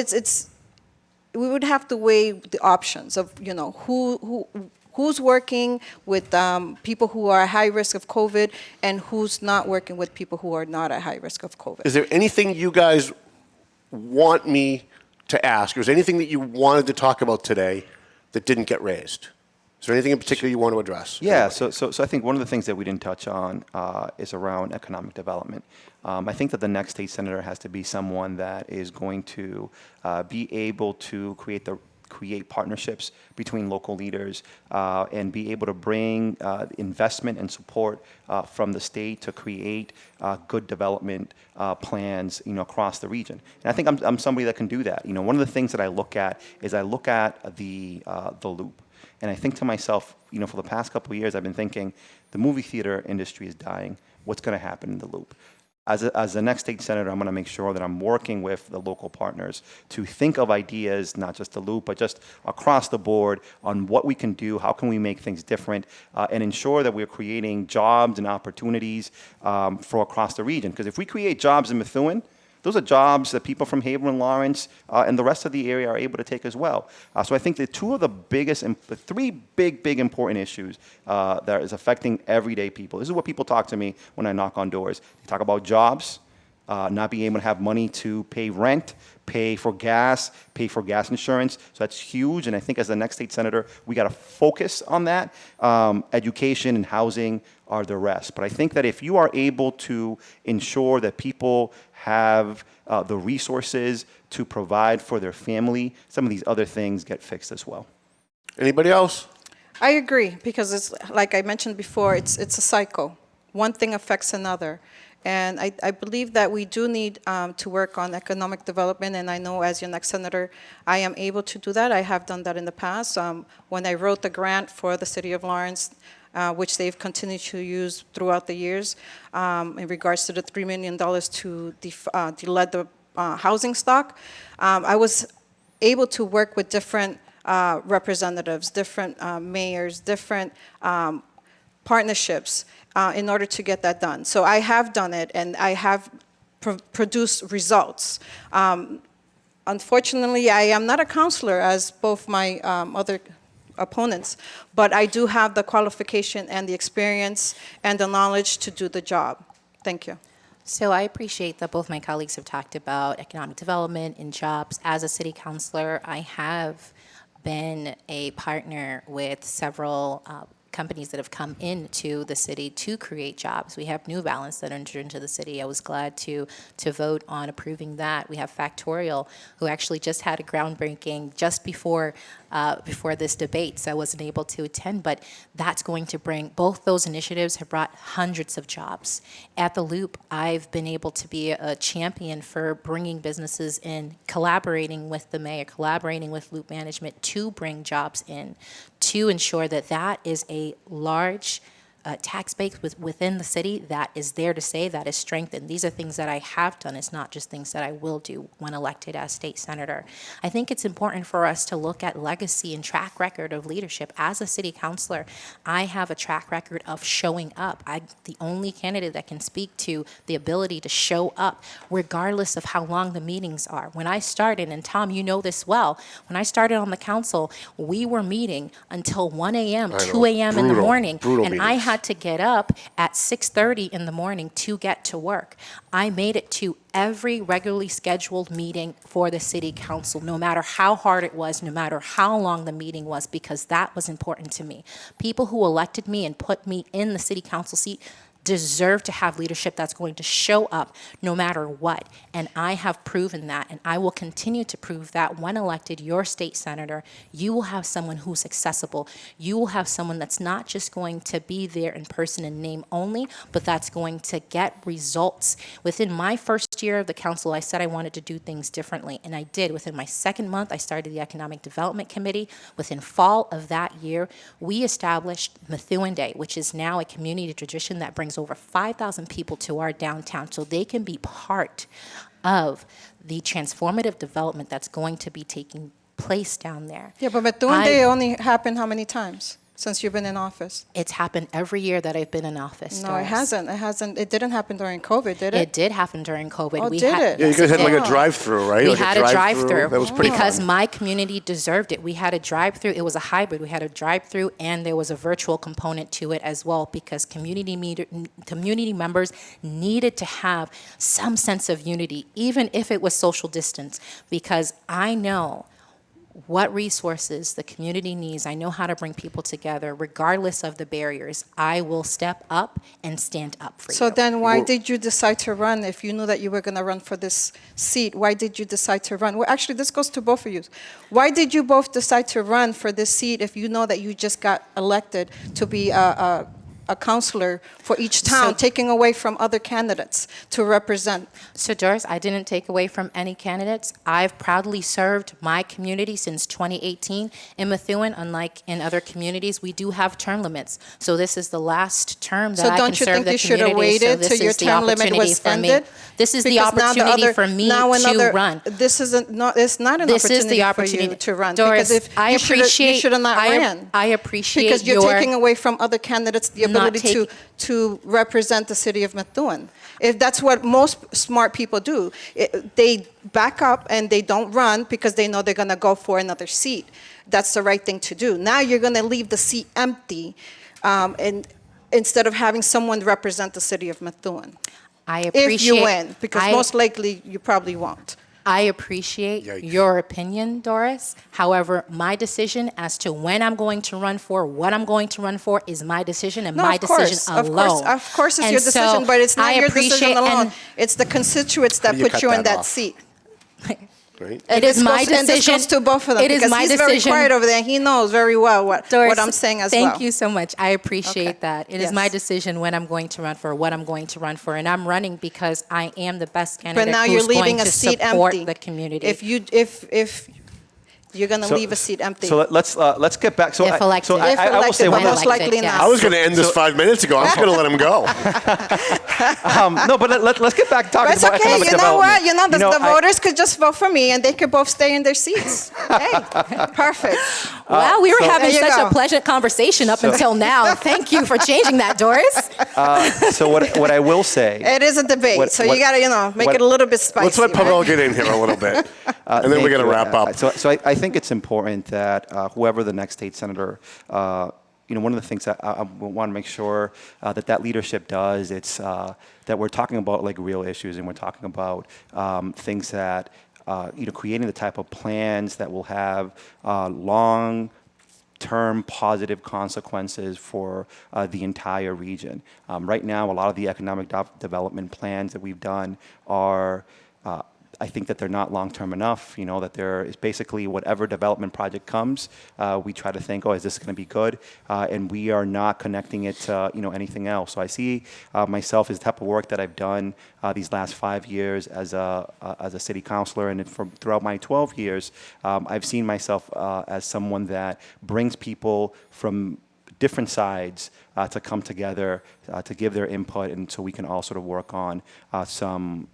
S8: we would have to weigh the options of who's working with people who are at high risk of COVID and who's not working with people who are not at high risk of COVID.
S7: Is there anything you guys want me to ask, or is there anything that you wanted to talk about today that didn't get raised? Is there anything in particular you want to address?
S10: Yeah, so I think one of the things that we didn't touch on is around economic development. I think that the next state senator has to be someone that is going to be able to create partnerships between local leaders and be able to bring investment and support from the state to create good development plans, across the region. And I think I'm somebody that can do that. One of the things that I look at is I look at the loop. And I think to myself, for the past couple of years, I've been thinking the movie theater industry is dying. What's going to happen in the loop? As the next state senator, I'm going to make sure that I'm working with the local partners to think of ideas, not just the loop, but just across the board on what we can do, how can we make things different, and ensure that we're creating jobs and opportunities for across the region. Because if we create jobs in Methuen, those are jobs that people from Haverhill and Lawrence and the rest of the area are able to take as well. So I think the three big important issues that is affecting everyday people. This is what people talk to me when I knock on doors. They talk about jobs, not being able to have money to pay rent, pay for gas insurance. So that's huge. And I think as the next state senator, we got to focus on that. Education and housing are the rest. But I think that if you are able to ensure that people have the resources to provide for their family, some of these other things get fixed as well.
S7: Anybody else?
S8: I agree, because it's like I mentioned before, it's a cycle. One thing affects another. And I believe that we do need to work on economic development, and I know as your next senator, I am able to do that. I have done that in the past. When I wrote the grant for the city of Lawrence, which they've continued to use throughout the years, in regards to the $3 million to delete the housing stock, I was able to work with different representatives, different mayors, different partnerships in order to get that done. So I have done it, and I have produced results. Unfortunately, I am not a counselor, as both my other opponents, but I do have the qualification and the experience and the knowledge to do the job. Thank you.
S9: So I appreciate that both my colleagues have talked about economic development and jobs. As a city councilor, I have been a partner with several companies that have come into the city to create jobs. We have New Balance that entered into the city. I was glad to vote on approving that. We have Factorial, who actually just had a groundbreaking just before this debate, so I wasn't able to attend, but that's going to bring, both those initiatives have brought hundreds of jobs. At the Loop, I've been able to be a champion for bringing businesses in, collaborating with the mayor, collaborating with Loop Management to bring jobs in, to ensure that that is a large tax base within the city that is there to stay, that is strengthened. These are things that I have done. It's not just things that I will do when elected as state senator. I think it's important for us to look at legacy and track record of leadership. As a city councilor, I have a track record of showing up. I'm the only candidate that can speak to the ability to show up regardless of how long the meetings are. When I started, and Tom, you know this well, when I started on the council, we were meeting until 1 a.m., 2 a.m. in the morning, and I had to get up at 6:30 in the morning to get to work. I made it to every regularly scheduled meeting for the city council, no matter how hard it was, no matter how long the meeting was, because that was important to me. People who elected me and put me in the city council seat deserve to have leadership that's going to show up no matter what. And I have proven that, and I will continue to prove that when elected your state senator, you will have someone who's accessible. You will have someone that's not just going to be there in person and name only, but that's going to get results. Within my first year of the council, I said I wanted to do things differently, and I did. Within my second month, I started the Economic Development Committee. Within fall of that year, we established Methuen Day, which is now a community tradition that brings over 5,000 people to our downtown so they can be part of the transformative development that's going to be taking place down there.
S8: Yeah, but Methuen Day only happened how many times since you've been in office?
S9: It's happened every year that I've been in office.
S8: No,
S9: Doris.
S8: it hasn't. It hasn't. It didn't happen during COVID, did it?
S9: It did happen during COVID.
S8: Oh, did it?
S7: Yeah, you guys had like a drive-through, right?
S9: We
S7: like
S9: had a drive-through
S7: That was pretty
S9: because
S7: fun.
S9: my community deserved it. We had a drive-through. It was a hybrid. We had a drive-through and there was a virtual component to it as well because community members needed to have some sense of unity, even if it was social distance, because I know what resources the community needs. I know how to bring people together regardless of the barriers. I will step up and stand up for you.
S8: So then why did you decide to run if you knew that you were going to run for this seat? Why did you decide to run? Well, actually, this goes to both of you. Why did you both decide to run for this seat if you know that you just got elected to be a counselor for each town, taking away from other candidates to represent?
S9: So, Doris, I didn't take away from any candidates. I've proudly served my community since 2018. In Methuen, unlike in other communities, we do have term limits. So this is the last term that I can serve the community. So don't you think you should have waited till your term limit was ended?
S8: This
S9: is the opportunity for me to run.
S8: This isn't. It's not an opportunity for you to run.
S9: Doris,
S8: because if you should have not ran.
S9: I appreciate
S8: because you're taking away from other candidates the ability to represent the city of Methuen. If that's what most smart people do, they back up and they don't run because they know they're going to go for another seat. That's the right thing to do. Now you're going to leave the seat empty, and instead of having someone represent the city of Methuen.
S9: I appreciate.
S8: If you win, because most likely you probably won't.
S9: I appreciate your opinion, Doris. However, my decision as to when I'm going to run for, what I'm going to run for, is my decision and my decision alone.
S8: Of course it's your decision, but it's not your decision alone. It's the constituents that put you in that seat.
S7: Right.
S9: It is my decision.
S8: And this goes to both of them.
S9: It is my decision.
S8: He's very quiet over there. He knows very well what I'm saying as well.
S9: Thank you so much. I appreciate that. It is my decision when I'm going to run for, what I'm going to run for, and I'm running because I am the best candidate.
S8: But now
S9: who's
S8: you're leaving
S9: going
S8: a
S9: to
S8: seat
S9: support
S8: empty.
S9: The community.
S8: If you're going to leave a seat empty.
S10: So let's get back. So
S9: if elected,
S10: I will say one
S8: most likely not.
S7: I was going to end this 5 minutes ago. I'm just going to let him go.
S10: No, but let's get back talking about economic development.
S8: You know, the voters could just vote for me and they could both stay in their seats. Hey, perfect.
S9: Wow, we were having such a pleasant conversation up until now. Thank you for changing that, Doris.
S10: So what I will say.
S8: It is a debate, so you got to, make it a little bit spicy.
S7: Let's let Pavel get in here a little bit, and then we're going to wrap up.
S10: So I think it's important that whoever the next state senator, one of the things that I want to make sure that leadership does, it's that we're talking about like real issues, and we're talking about things that, creating the type of plans that will have long-term positive consequences for the entire region. Right now, a lot of the economic development plans that we've done are I think that they're not long-term enough, that there is basically whatever development project comes, we try to think, is this going to be good? And we are not connecting it to, anything else. So I see myself as the type of work that I've done these last 5 years as a city councilor, and throughout my 12 years, I've seen myself as someone that brings people from different sides to come together, to give their input, and so we can all sort of work on some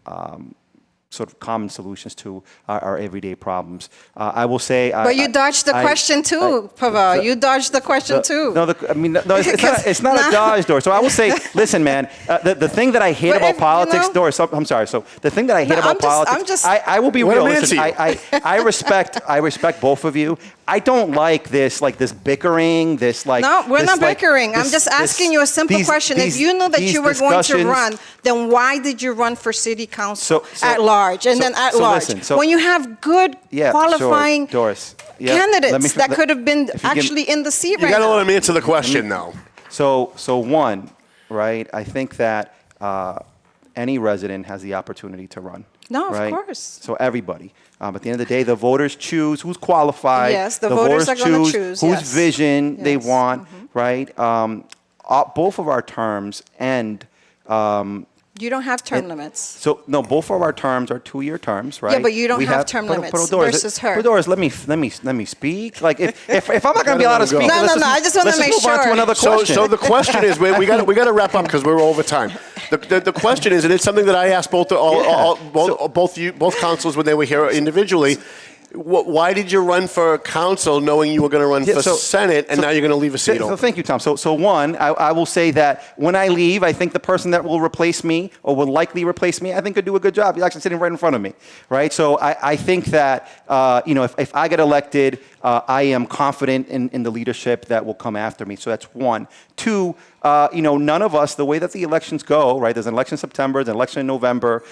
S10: sort of common solutions to our everyday problems. I will say...
S8: But you dodged the question too, Pavel. You dodged the question too.
S10: It's not a dodge, Doris. So I will say, listen, man, the thing that I hate about politics, Doris, I'm sorry. So the thing that I hate about politics, I will be real. Listen, I respect both of you. I don't like this bickering,
S8: No, we're not bickering. I'm just asking you a simple question. If you knew that you were going to run, then why did you run for city council at large? And then at large, when you have good, qualifying candidates that could have been actually in the seat right now.
S7: You got to let him answer the question, though.
S10: So one, right, I think that any resident has the opportunity to run.
S8: No,
S10: right?
S8: Of course.
S10: So everybody. At the end of the day, the voters choose who's qualified.
S8: Yes, the voters are going to choose
S10: whose vision they want, right? Both of our terms end.
S8: You don't have term limits.
S10: So no, both of our terms are 2-year terms, right?
S8: Yeah, but you don't have term limits versus her.
S10: Doris, let me speak. Like if I'm not going to be allowed to speak,
S8: no. I just want to make sure.
S10: Let's move on to another question.
S7: So the question is, we got to wrap up because we're over time. The question is, and it's something that I asked both councils when they were here individually. Why did you run for council knowing you were going to run for Senate, and now you're going to leave a seat open?
S10: So thank you, Tom. So one, I will say that when I leave, I think the person that will replace me or will likely replace me, I think could do a good job. He's actually sitting right in front of me, right? So I think that, if I get elected, I am confident in the leadership that will come after me. So that's one. Two, none of us, the way that the elections go, right? There's an election in September, there's an election in November.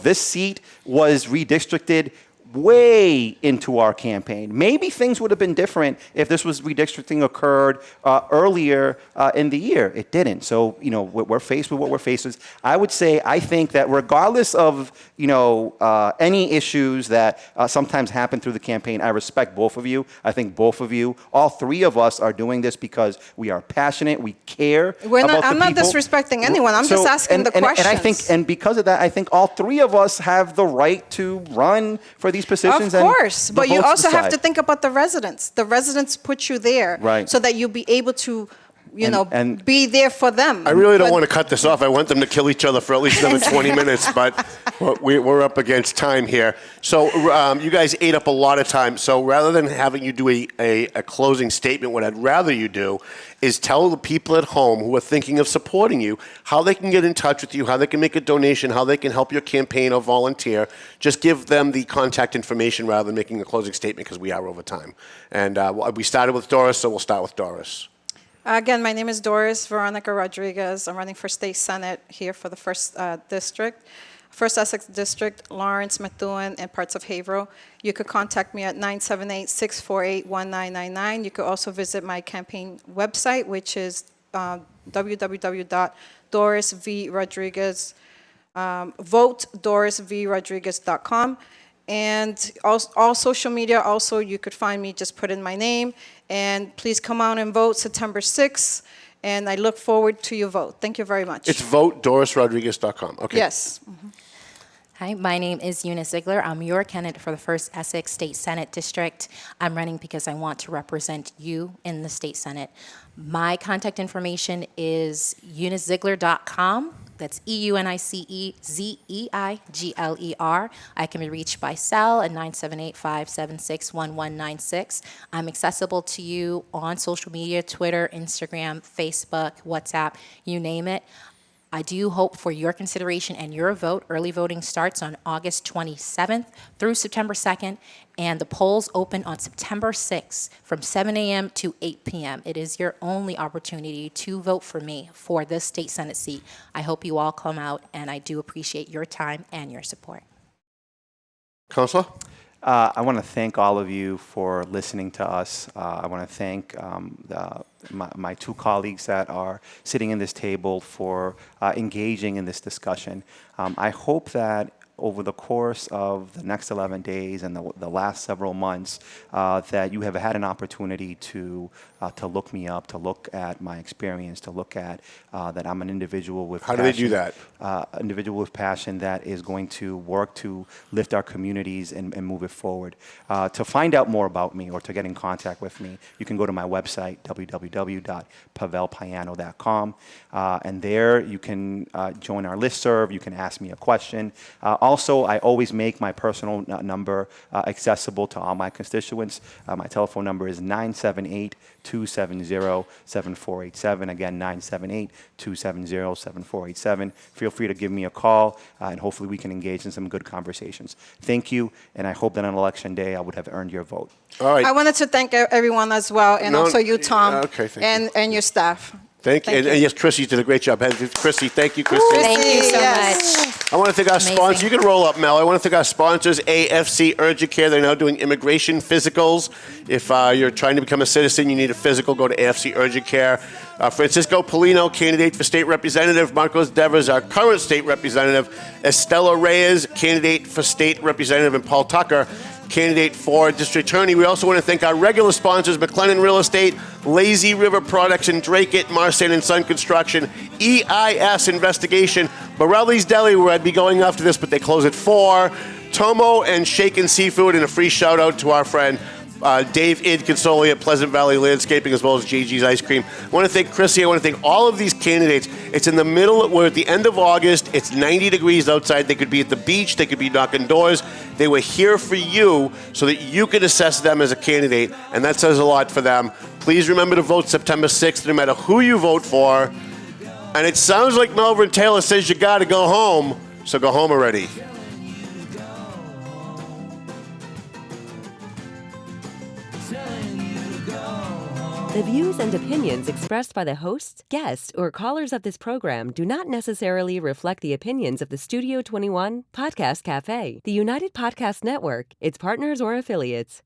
S10: This seat was redistricted way into our campaign. Maybe things would have been different if this was redistricting occurred earlier in the year. It didn't. So, we're faced with what we're faced with. I would say, I think that regardless of, any issues that sometimes happen through the campaign, I respect both of you. I think both of you, all three of us are doing this because we are passionate, we care about the people.
S8: I'm not disrespecting anyone. I'm just asking the questions.
S10: And because of that, I think all three of us have the right to run for these positions.
S8: Of course, but you also have to think about the residents. The residents put you there so that you'll be able to, be there for them.
S7: I really don't want to cut this off. I want them to kill each other for at least another 20 minutes, but we're up against time here. So you guys ate up a lot of time. So rather than having you do a closing statement, what I'd rather you do is tell the people at home who are thinking of supporting you how they can get in touch with you, how they can make a donation, how they can help your campaign or volunteer. Just give them the contact information rather than making a closing statement because we are over time. And we started with Doris, so we'll start with Doris.
S8: Again, my name is Doris Veronica Rodrigues. I'm running for state senate here for the first district. First Essex District, Lawrence, Methuen, and parts of Haverhill. You could contact me at 978-648-1999. You could also visit my campaign website, which is www.dorisvrodrigues, votedorisvrodrigues.com. And all social media, also, you could find me, just put in my name. And please come out and vote September 6th. And I look forward to your vote. Thank you very much.
S7: It's votedorisrodrigues.com. Okay.
S8: Yes. Mm-hmm.
S9: Hi, my name is Eunice Zeigler. I'm your candidate for the First Essex State Senate District. I'm running because I want to represent you in the State Senate. My contact information is eunicezeigler.com. That's EUNICEZEIGLER. I can be reached by cell at 978-576-1196. I'm accessible to you on social media, Twitter, Instagram, Facebook, WhatsApp, you name it. I do hope for your consideration and your vote. Early voting starts on August 27th through September 2nd, and the polls open on September 6th from 7 a.m. to 8 p.m. It is your only opportunity to vote for me for this state Senate seat. I hope you all come out, and I do appreciate your time and your support.
S7: Councilor?
S10: I want to thank all of you for listening to us. I want to thank my two colleagues that are sitting in this table for engaging in this discussion. I hope that over the course of the next 11 days and the last several months, that you have had an opportunity to look me up, to look at my experience, to look at that I'm an individual with passion.
S7: How do they do that?
S10: Individual with passion that is going to work to lift our communities and move it forward. To find out more about me or to get in contact with me, you can go to my website, www.pavelpayano.com, and there you can join our listserv. You can ask me a question. Also, I always make my personal number accessible to all my constituents. My telephone number is 978-270-7487. Again, 978-270-7487. Feel free to give me a call, and hopefully we can engage in some good conversations. Thank you, and I hope that on election day I would have earned your vote.
S7: All right.
S8: I wanted to thank everyone as well, and also you, Tom,
S7: okay, thank
S8: and your staff.
S7: Thank you. And yes, Chrissy did a great job. Chrissy, thank you, Chrissy.
S9: Thank you so much.
S7: I want to thank our
S9: Amazing.
S7: sponsors. You can roll up, Mel. I want to thank our sponsors, AFC Urgent Care. They're now doing immigration physicals. If you're trying to become a citizen, you need a physical, go to AFC Urgent Care. Francisco Polino, candidate for state representative. Marcos Devers, our current state representative. Estela Reyes, candidate for state representative. And Paul Tucker, candidate for district attorney. We also want to thank our regular sponsors, McLennan Real Estate, Lazy River Products in Drake, Marsan and Son Construction, EIS Investigation, Borelli's Deli, where I'd be going after this, but they close at 4, Tomo and Shaken Seafood, and a free shout out to our friend Dave Id Consoli at Pleasant Valley Landscaping, as well as JG's Ice Cream. I want to thank Chrissy. I want to thank all of these candidates. It's in the middle. We're at the end of August. It's 90 degrees outside. They could be at the beach. They could be knocking doors. They were here for you so that you could assess them as a candidate, and that says a lot for them. Please remember to vote September 6th, no matter who you vote for. And it sounds like Melvin Taylor says you got to go home, so go home already.
S1: The views and opinions expressed by the hosts, guests, or callers of this program do not necessarily reflect the opinions of the Studio 21 Podcast Cafe, the United Podcast Network, its partners, or affiliates.